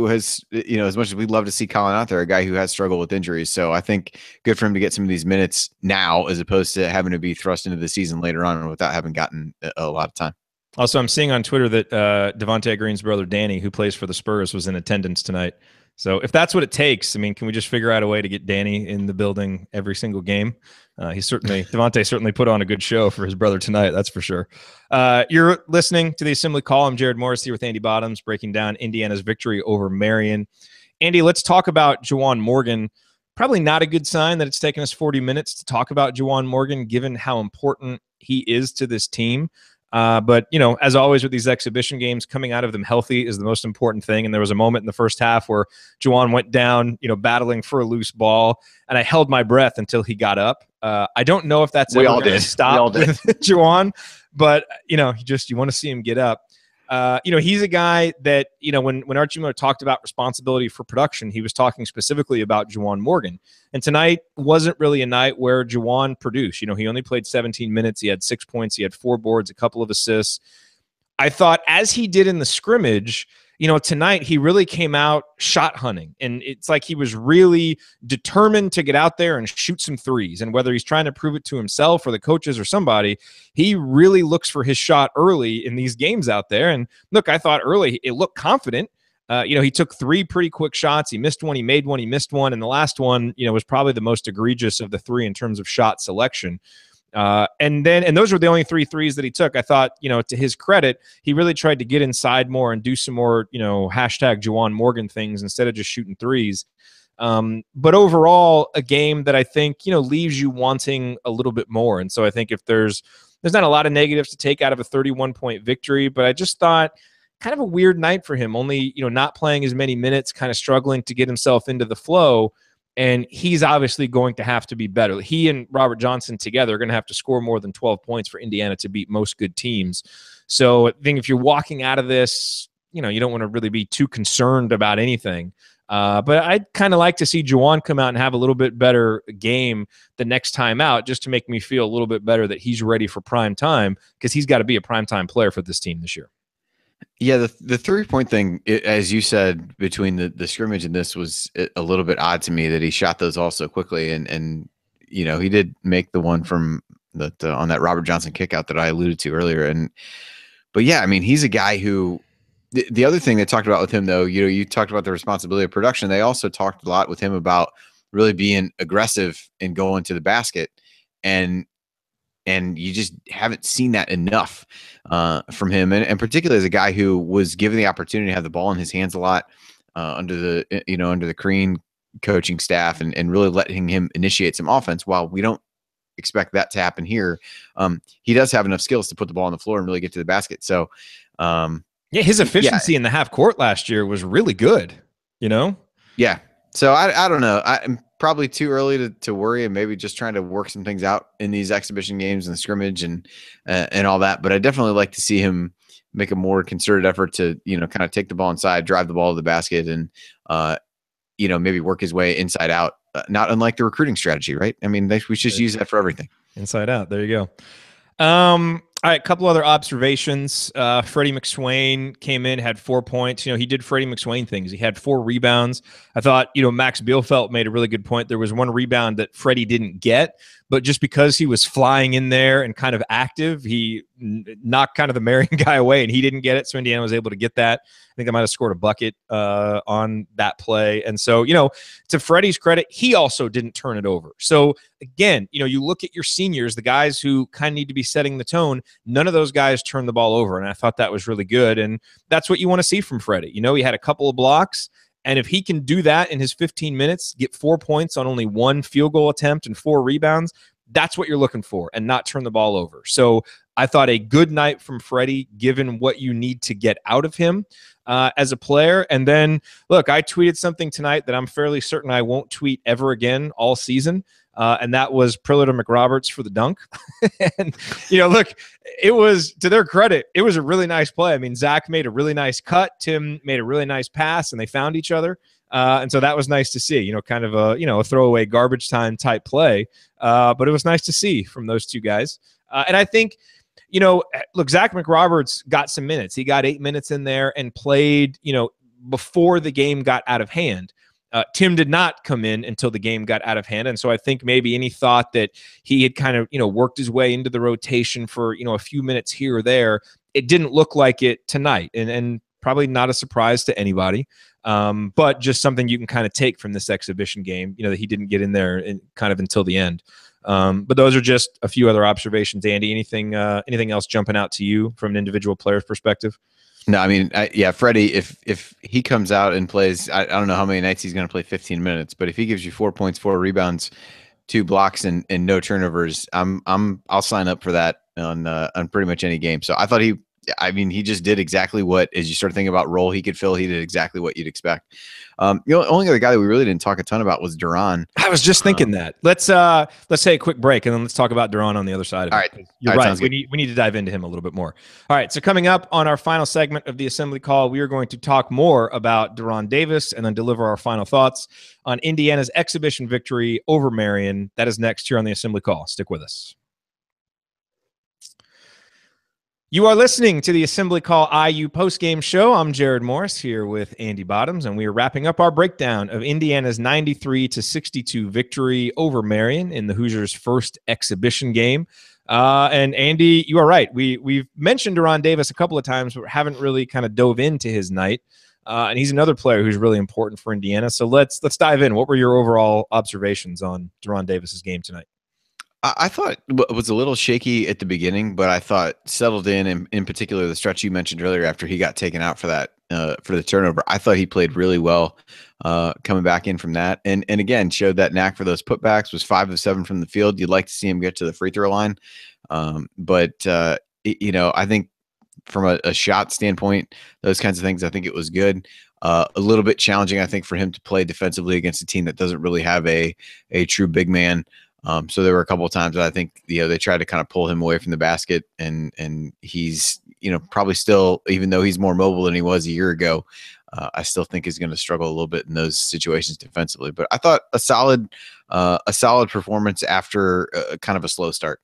has as much as we'd love to see Colin out there, a guy who has struggled with injuries. So I think good for him to get some of these minutes now, as opposed to having to be thrust into the season later on without having gotten a lot of time. Also, I'm seeing on Twitter that Devontae Green's brother, Danny, who plays for the Spurs, was in attendance tonight. So if that's what it takes, can we just figure out a way to get Danny in the building every single game? Devontae certainly put on a good show for his brother tonight. That's for sure. You're listening to the Assembly Call. I'm Jared Morris here with Andy Bottoms, breaking down Indiana's victory over Marian. Andy, let's talk about Juwan Morgan. Probably not a good sign that it's taken us 40 minutes to talk about Juwan Morgan, given how important he is to this team. But, as always with these exhibition games, coming out of them healthy is the most important thing. And there was a moment in the first half where Juwan went down, battling for a loose ball, and I held my breath until he got up. I don't know if that's ever going to stop with Juwan, but, you want to see him get up. He's a guy that, when Archie Miller talked about responsibility for production, he was talking specifically about Juwan Morgan. And tonight wasn't really a night where Juwan produced. He only played 17 minutes. He had 6 points. He had 4 boards, a couple of assists. I thought, as he did in the scrimmage, tonight he really came out shot hunting. And it's like he was really determined to get out there and shoot some threes. And whether he's trying to prove it to himself or the coaches or somebody, he really looks for his shot early in these games out there. And look, I thought early it looked confident. He took 3 pretty quick shots. He missed one, he made one, he missed one. And the last one, was probably the most egregious of the 3 in terms of shot selection. And those were the only 3 threes that he took. I thought, to his credit, he really tried to get inside more and do some more, hashtag Juwan Morgan things instead of just shooting threes. But overall, a game that I think, leaves you wanting a little bit more. And so I think if there's not a lot of negatives to take out of a 31-point victory, but I just thought kind of a weird night for him, only, not playing as many minutes, kind of struggling to get himself into the flow. And he's obviously going to have to be better. He and Robert Johnson together are going to have to score more than 12 points for Indiana to beat most good teams. So I think if you're walking out of this, you don't want to really be too concerned about anything. But I'd kind of like to see Juwan come out and have a little bit better game the next time out, just to make me feel a little bit better that he's ready for prime time, because he's got to be a prime time player for this team this year. Yeah, the 3-point thing, as you said, between the scrimmage and this was a little bit odd to me that he shot those all so quickly. And he did make the one from that on that Robert Johnson kickout that I alluded to earlier. But yeah, he's a guy who the other thing they talked about with him, though, you talked about the responsibility of production. They also talked a lot with him about really being aggressive and going to the basket. And you just haven't seen that enough from him, and particularly as a guy who was given the opportunity to have the ball in his hands a lot under the Crean coaching staff, and really letting him initiate some offense. While we don't expect that to happen here, he does have enough skills to put the ball on the floor and really get to the basket. So, his efficiency in the half court last year was really good. Yeah. So I don't know. I'm probably too early to worry, and maybe just trying to work some things out in these exhibition games and the scrimmage and all that. But I definitely like to see him make a more concerted effort to, kind of take the ball inside, drive the ball to the basket, and, maybe work his way inside out. Not unlike the recruiting strategy, right? We should use that for everything. Inside out. There you go. All right, a couple other observations. Freddie McSwain came in, had 4 points. He did Freddie McSwain things. He had 4 rebounds. I thought, Max Bielfeldt made a really good point. There was one rebound that Freddie didn't get, but just because he was flying in there and kind of active, he knocked kind of the Marian guy away, and he didn't get it, so Indiana was able to get that. I think I might have scored a bucket on that play. And so, to Freddie's credit, he also didn't turn it over. So, again, you look at your seniors, the guys who kind of need to be setting the tone, none of those guys turned the ball over, and I thought that was really good. And that's what you want to see from Freddie. He had a couple of blocks, and if he can do that in his 15 minutes, get 4 points on only 1 field goal attempt and 4 rebounds, that's what you're looking for, and not turn the ball over. So I thought a good night from Freddie, given what you need to get out of him. as a player. And then, look, I tweeted something tonight that I'm fairly certain I won't tweet ever again all season. And that was Prillard and McRoberts for the dunk. And, look, it was, to their credit, it was a really nice play. I mean, Zach made a really nice cut. Tim made a really nice pass, and they found each other. And so that was nice to see, kind of a throwaway garbage time type play. But it was nice to see from those two guys. And I think, look, Zach McRoberts got some minutes. He got 8 minutes in there and played, before the game got out of hand. Tim did not come in until the game got out of hand. And so I think maybe any thought that he had kind of, worked his way into the rotation for, a few minutes here or there, it didn't look like it tonight. And probably not a surprise to anybody. But just something you can kind of take from this exhibition game, that he didn't get in there kind of until the end. But those are just a few other observations. Andy, anything else jumping out to you from an individual player's perspective? No, I mean, Freddie, if he comes out and plays, I don't know how many nights he's going to play 15 minutes, but if he gives you 4 points, 4 rebounds, 2 blocks, and no turnovers, I'll sign up for that on pretty much any game. So I thought he just did exactly what, as you start thinking about role he could fill, he did exactly what you'd expect. The only other guy that we really didn't talk a ton about was Duran. I was just thinking that. Let's take a quick break, and then let's talk about Duran on the other side of it. All right. You're right. We need to dive into him a little bit more. All right. So coming up on our final segment of the Assembly Call, we are going to talk more about Duran Davis and then deliver our final thoughts on Indiana's exhibition victory over Marian. That is next here on the Assembly Call. Stick with us. You are listening to the Assembly Call IU postgame show. I'm Jared Morris here with Andy Bottoms, and we are wrapping up our breakdown of Indiana's 93-62 victory over Marian in the Hoosiers' first exhibition game. And Andy, you are right. We've mentioned Duran Davis a couple of times, but haven't really kind of dove into his night. And he's another player who's really important for Indiana. So let's dive in. What were your overall observations on Duran Davis's game tonight? I thought it was a little shaky at the beginning, but I thought settled in particular, the stretch you mentioned earlier after he got taken out for that, for the turnover. I thought he played really well coming back in from that. And again, showed that knack for those putbacks, was 5 of 7 from the field. You'd like to see him get to the free throw line. But I think from a shot standpoint, those kinds of things, I think it was good. A little bit challenging, I think, for him to play defensively against a team that doesn't really have a true big man. So there were a couple of times that I think, they tried to kind of pull him away from the basket, and he's, probably still, even though he's more mobile than he was a year ago, I still think he's going to struggle a little bit in those situations defensively. But I thought a solid performance after kind of a slow start.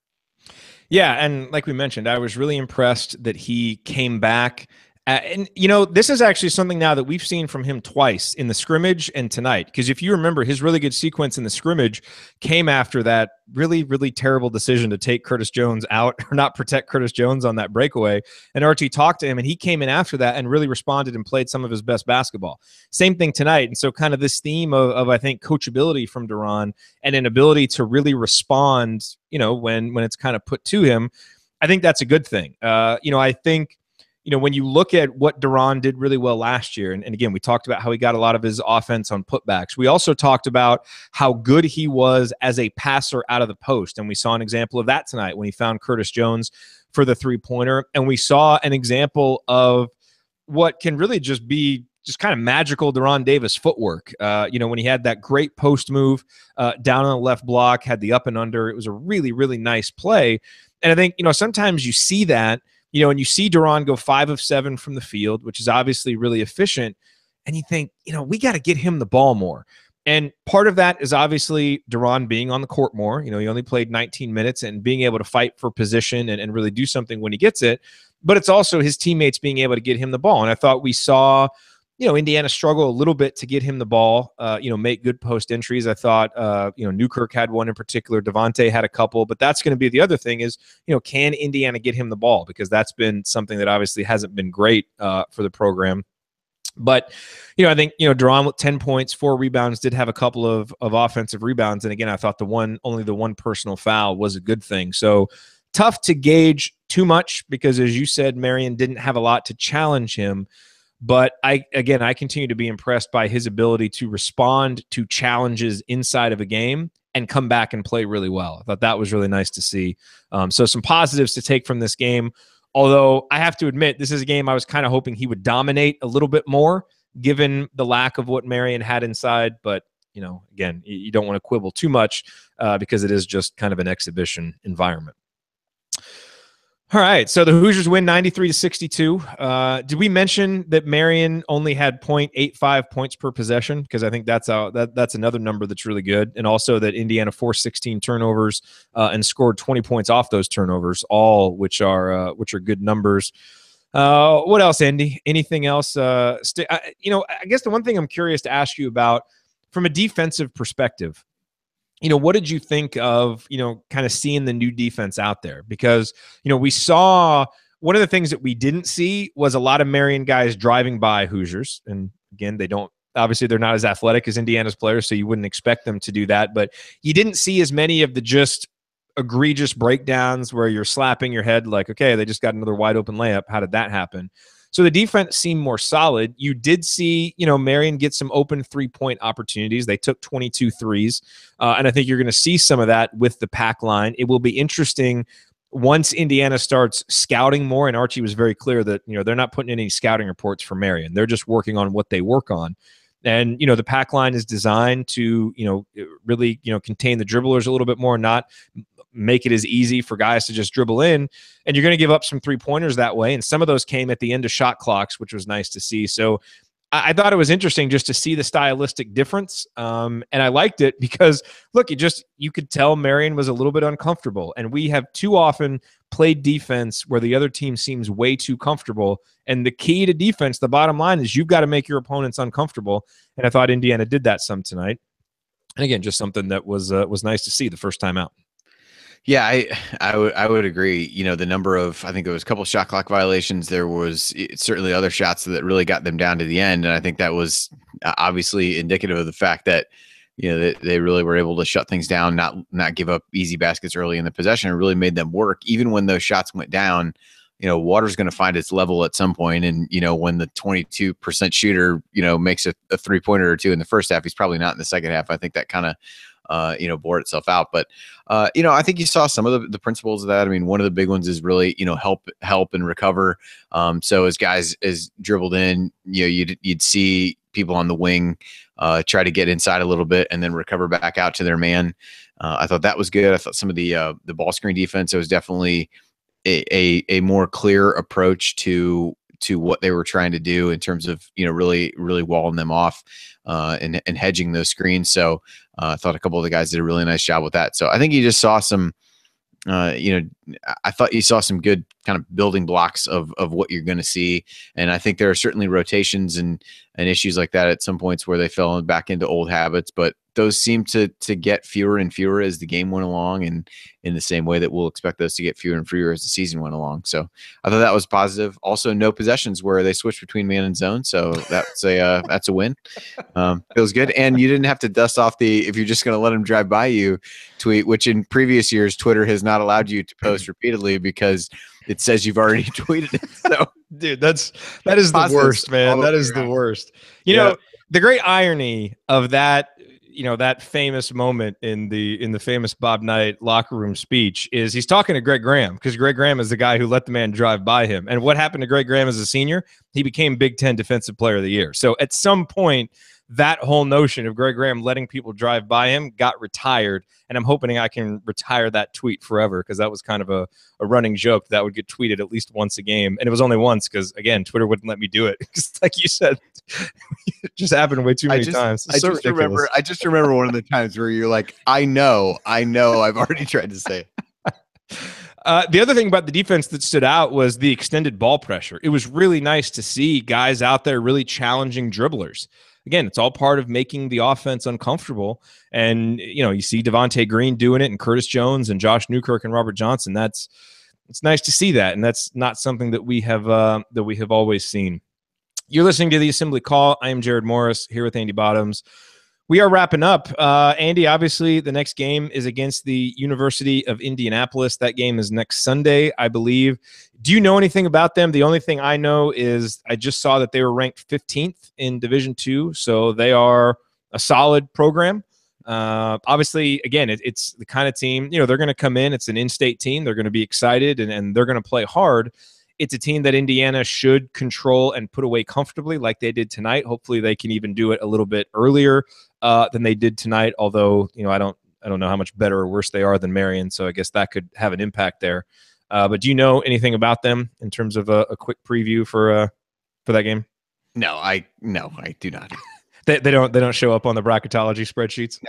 Yeah, and like we mentioned, I was really impressed that he came back. And, this is actually something now that we've seen from him twice in the scrimmage and tonight. Because if you remember, his really good sequence in the scrimmage came after that really, really terrible decision to take Curtis Jones out or not protect Curtis Jones on that breakaway. And Archie talked to him, and he came in after that and really responded and played some of his best basketball. Same thing tonight. And so kind of this theme of I think, coachability from Duran and an ability to really respond, when it's kind of put to him, I think that's a good thing. I think, when you look at what Duran did really well last year, and again, we talked about how he got a lot of his offense on putbacks. We also talked about how good he was as a passer out of the post, and we saw an example of that tonight when he found Curtis Jones for the three-pointer, and we saw an example of what can really just be just kind of magical Duran Davis footwork. When he had that great post move down on the left block, had the up and under, it was a really, really nice play. And I think, sometimes you see that, and you see Duran go 5 of 7 from the field, which is obviously really efficient. And you think, we got to get him the ball more. And part of that is obviously Duran being on the court more. He only played 19 minutes and being able to fight for position and really do something when he gets it. But it's also his teammates being able to get him the ball. And I thought we saw, Indiana struggle a little bit to get him the ball, make good post entries. I thought, Newkirk had one in particular. Devontae had a couple, but that's going to be the other thing is, can Indiana get him the ball? Because that's been something that obviously hasn't been great for the program. But, I think, Duran with 10 points, 4 rebounds, did have a couple of offensive rebounds. And again, I thought only the one personal foul was a good thing. So tough to gauge too much because, as you said, Marian didn't have a lot to challenge him. But I continue to be impressed by his ability to respond to challenges inside of a game and come back and play really well. I thought that was really nice to see. So some positives to take from this game. Although I have to admit, this is a game I was kind of hoping he would dominate a little bit more, given the lack of what Marian had inside. But, again, you don't want to quibble too much because it is just kind of an exhibition environment. All right, so the Hoosiers win 93-62. Did we mention that Marian only had 0.85 points per possession? Because I think that's another number that's really good, and also that Indiana forced 16 turnovers and scored 20 points off those turnovers, all which are good numbers. What else, Andy? Anything else? I guess the one thing I'm curious to ask you about from a defensive perspective. What did you think of, kind of seeing the new defense out there? Because, we saw one of the things that we didn't see was a lot of Marian guys driving by Hoosiers. And again, obviously they're not as athletic as Indiana's players, so you wouldn't expect them to do that. But you didn't see as many of the just egregious breakdowns where you're slapping your head like, okay, they just got another wide open layup. How did that happen? So the defense seemed more solid. You did see, Marian get some open three-point opportunities. They took 22 threes, and I think you're going to see some of that with the pack line. It will be interesting once Indiana starts scouting more, and Archie was very clear that, they're not putting in any scouting reports for Marian. They're just working on what they work on. And, the pack line is designed to, really, contain the dribblers a little bit more, not make it as easy for guys to just dribble in. And you're going to give up some three-pointers that way. And some of those came at the end of shot clocks, which was nice to see. So I thought it was interesting just to see the stylistic difference. And I liked it because, look, you could tell Marian was a little bit uncomfortable. And we have too often played defense where the other team seems way too comfortable. And the key to defense, the bottom line, is you've got to make your opponents uncomfortable. And I thought Indiana did that some tonight. And again, just something that was nice to see the first time out. Yeah, I would agree. The number of, I think there was a couple of shot clock violations. There was certainly other shots that really got them down to the end. And I think that was obviously indicative of the fact that, they really were able to shut things down, not give up easy baskets early in the possession, and really made them work. Even when those shots went down, water's going to find its level at some point. And, when the 22% shooter, makes a 3-pointer or two in the first half, he's probably not in the second half. I think that kind of, bore itself out. But, I think you saw some of the principles of that. I mean, one of the big ones is really, help and recover. So as guys is dribbled in, you'd see people on the wing try to get inside a little bit and then recover back out to their man. I thought that was good. I thought some of the ball screen defense, it was definitely a more clear approach to what they were trying to do in terms of, really, really walling them off and hedging those screens. So I thought a couple of the guys did a really nice job with that. So I think you just saw some, I thought you saw some good kind of building blocks of what you're going to see. And I think there are certainly rotations and issues like that at some points where they fell back into old habits, but those seem to get fewer and fewer as the game went along, and in the same way that we'll expect those to get fewer and fewer as the season went along. So I thought that was positive. Also, no possessions where they switched between man and zone. So that's a win. Feels good. And you didn't have to dust off if you're just going to let them drive by you tweet, which in previous years, Twitter has not allowed you to post repeatedly because it says you've already tweeted it. So dude, that is the worst, man. That is the worst. The great irony of that, that famous moment in the famous Bob Knight locker room speech is he's talking to Greg Graham, because Greg Graham is the guy who let the man drive by him. And what happened to Greg Graham as a senior? He became Big Ten Defensive Player of the Year. So at some point, that whole notion of Greg Graham letting people drive by him got retired. And I'm hoping I can retire that tweet forever, because that was kind of a running joke that would get tweeted at least once a game. And it was only once because, again, Twitter wouldn't let me do it. Because like you said, it just happened way too many times. I just remember one of the times where you're like, I know, I've already tried to say it. The other thing about the defense that stood out was the extended ball pressure. It was really nice to see guys out there really challenging dribblers. Again, it's all part of making the offense uncomfortable. And, you see Devontae Green doing it, and Curtis Jones and Josh Newkirk and Robert Johnson. It's nice to see that. And that's not something that we have always seen. You're listening to the Assembly Call. I am Jared Morris here with Andy Bottoms. We are wrapping up. Andy, obviously, the next game is against the University of Indianapolis. That game is next Sunday, I believe. Do you know anything about them? The only thing I know is I just saw that they were ranked 15th in Division II, so they are a solid program. Obviously, again, it's the kind of team, they're going to come in. It's an in-state team. They're going to be excited, and they're going to play hard. it's a team that Indiana should control and put away comfortably like they did tonight. Hopefully they can even do it a little bit earlier than they did tonight, although, I don't know how much better or worse they are than Marian, so I guess that could have an impact there. But do you know anything about them in terms of a quick preview for that game? No, I do not. They don't show up on the bracketology spreadsheets.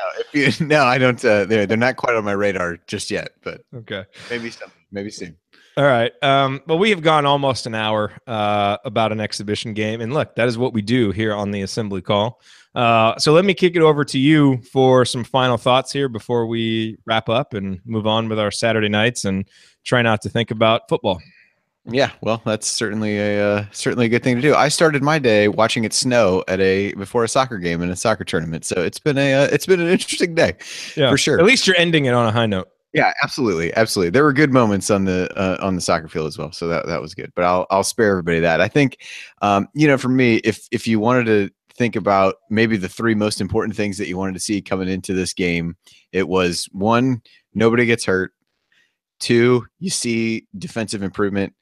No, I don't. They're not quite on my radar just yet, but okay, maybe soon. All right. Well, we have gone almost an hour about an exhibition game, and look, that is what we do here on the Assembly Call. So let me kick it over to you for some final thoughts here before we wrap up and move on with our Saturday nights and try not to think about football. Yeah, well, that's certainly a good thing to do. I started my day watching it snow before a soccer game in a soccer tournament, so it's been an interesting day, for sure. At least you're ending it on a high note. Yeah, absolutely. There were good moments on the soccer field as well, so that was good. But I'll spare everybody that. I think, for me, if you wanted to think about maybe the three most important things that you wanted to see coming into this game, it was 1, nobody gets hurt. 2, you see defensive improvement.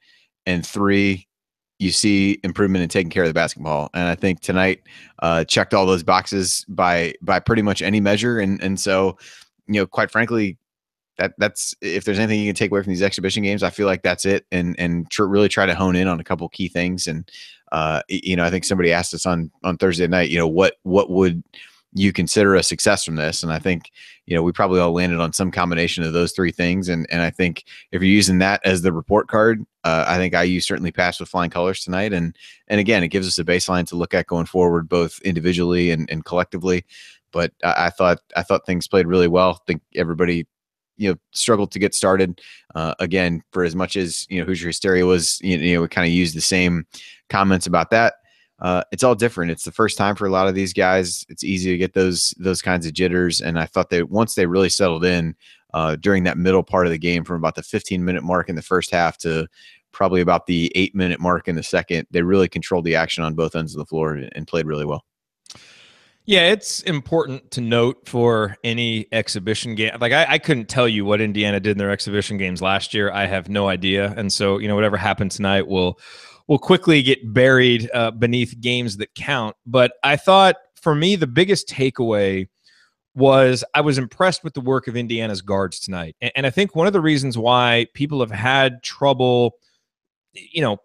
And 3, you see improvement in taking care of the basketball. And I think tonight checked all those boxes by pretty much any measure. And so, quite frankly, that's if there's anything you can take away from these exhibition games, I feel like that's it. And really try to hone in on a couple key things. And I think somebody asked us on Thursday night, what would you consider a success from this? And I think, we probably all landed on some combination of those 3 things. And I think if you're using that as the report card, I think IU certainly passed with flying colors tonight. And again, it gives us a baseline to look at going forward, both individually and collectively. But I thought things played really well. I think everybody, struggled to get started. Again, for as much as, Hoosier hysteria was, we kind of used the same comments about that. It's all different. It's the first time for a lot of these guys. It's easy to get those kinds of jitters. And I thought that once they really settled in during that middle part of the game, from about the 15-minute mark in the first half to probably about the 8-minute mark in the second, they really controlled the action on both ends of the floor and played really well. Yeah, it's important to note for any exhibition game. Like I couldn't tell you what Indiana did in their exhibition games last year. I have no idea. And so, whatever happened tonight will quickly get buried beneath games that count. But I thought, for me, the biggest takeaway was I was impressed with the work of Indiana's guards tonight. And I think one of the reasons why people have had trouble,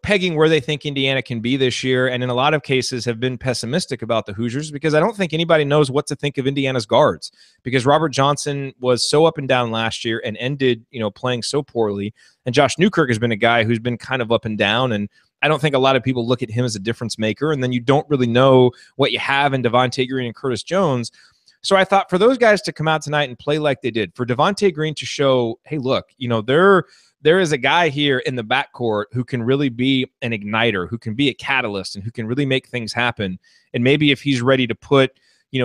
pegging where they think Indiana can be this year, and in a lot of cases have been pessimistic about the Hoosiers, because I don't think anybody knows what to think of Indiana's guards, because Robert Johnson was so up and down last year and ended, playing so poorly. And Josh Newkirk has been a guy who's been kind of up and down, and I don't think a lot of people look at him as a difference maker. And then you don't really know what you have in Devontae Green and Curtis Jones. So I thought for those guys to come out tonight and play like they did, for Devontae Green to show, hey, look, there is a guy here in the backcourt who can really be an igniter, who can be a catalyst, and who can really make things happen. And maybe if he's ready to put,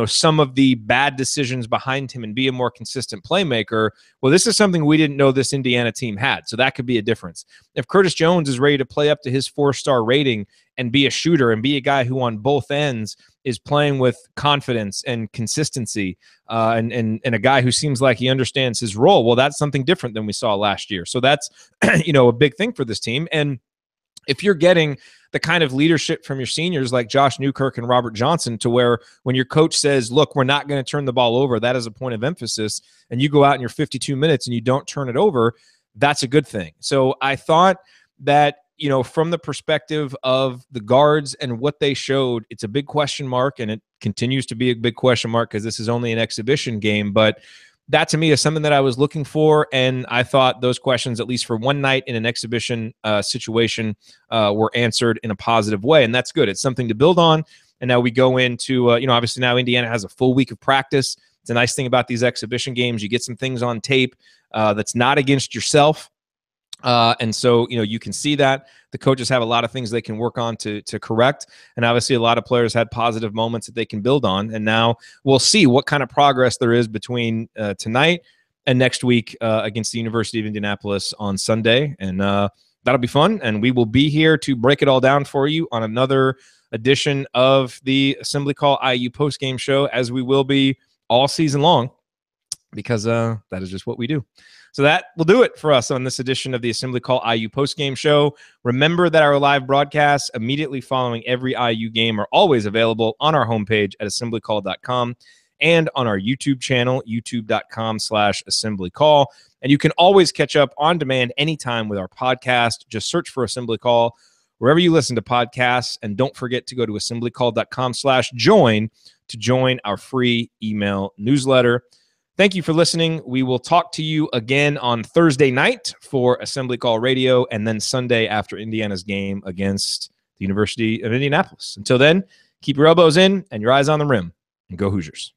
some of the bad decisions behind him and be a more consistent playmaker, well, this is something we didn't know this Indiana team had. So that could be a difference. If Curtis Jones is ready to play up to his 4-star rating and be a shooter and be a guy who on both ends is playing with confidence and consistency, and a guy who seems like he understands his role, well, that's something different than we saw last year. So that's, a big thing for this team. And if you're getting the kind of leadership from your seniors like Josh Newkirk and Robert Johnson, to where when your coach says, look, we're not going to turn the ball over, that is a point of emphasis, and you go out in your 52 minutes and you don't turn it over, that's a good thing. So I thought that, from the perspective of the guards and what they showed, it's a big question mark, and it continues to be a big question mark because this is only an exhibition game. But that to me is something that I was looking for, and I thought those questions, at least for one night in an exhibition situation, were answered in a positive way, and that's good. It's something to build on. And now we go into, obviously now Indiana has a full week of practice. It's a nice thing about these exhibition games. You get some things on tape that's not against yourself. And so, you can see that the coaches have a lot of things they can work on to correct. And obviously a lot of players had positive moments that they can build on. And now we'll see what kind of progress there is between tonight and next week against the University of Indianapolis on Sunday. And that'll be fun. And we will be here to break it all down for you on another edition of the Assembly Call IU postgame show, as we will be all season long, because that is just what we do. So that will do it for us on this edition of the Assembly Call IU Postgame Show. Remember that our live broadcasts immediately following every IU game are always available on our homepage at assemblycall.com and on our YouTube channel, youtube.com/assemblycall. And you can always catch up on demand anytime with our podcast. Just search for Assembly Call wherever you listen to podcasts. And don't forget to go to assemblycall.com/join to join our free email newsletter. Thank you for listening. We will talk to you again on Thursday night for Assembly Call Radio, and then Sunday after Indiana's game against the University of Indianapolis. Until then, keep your elbows in and your eyes on the rim, and go Hoosiers.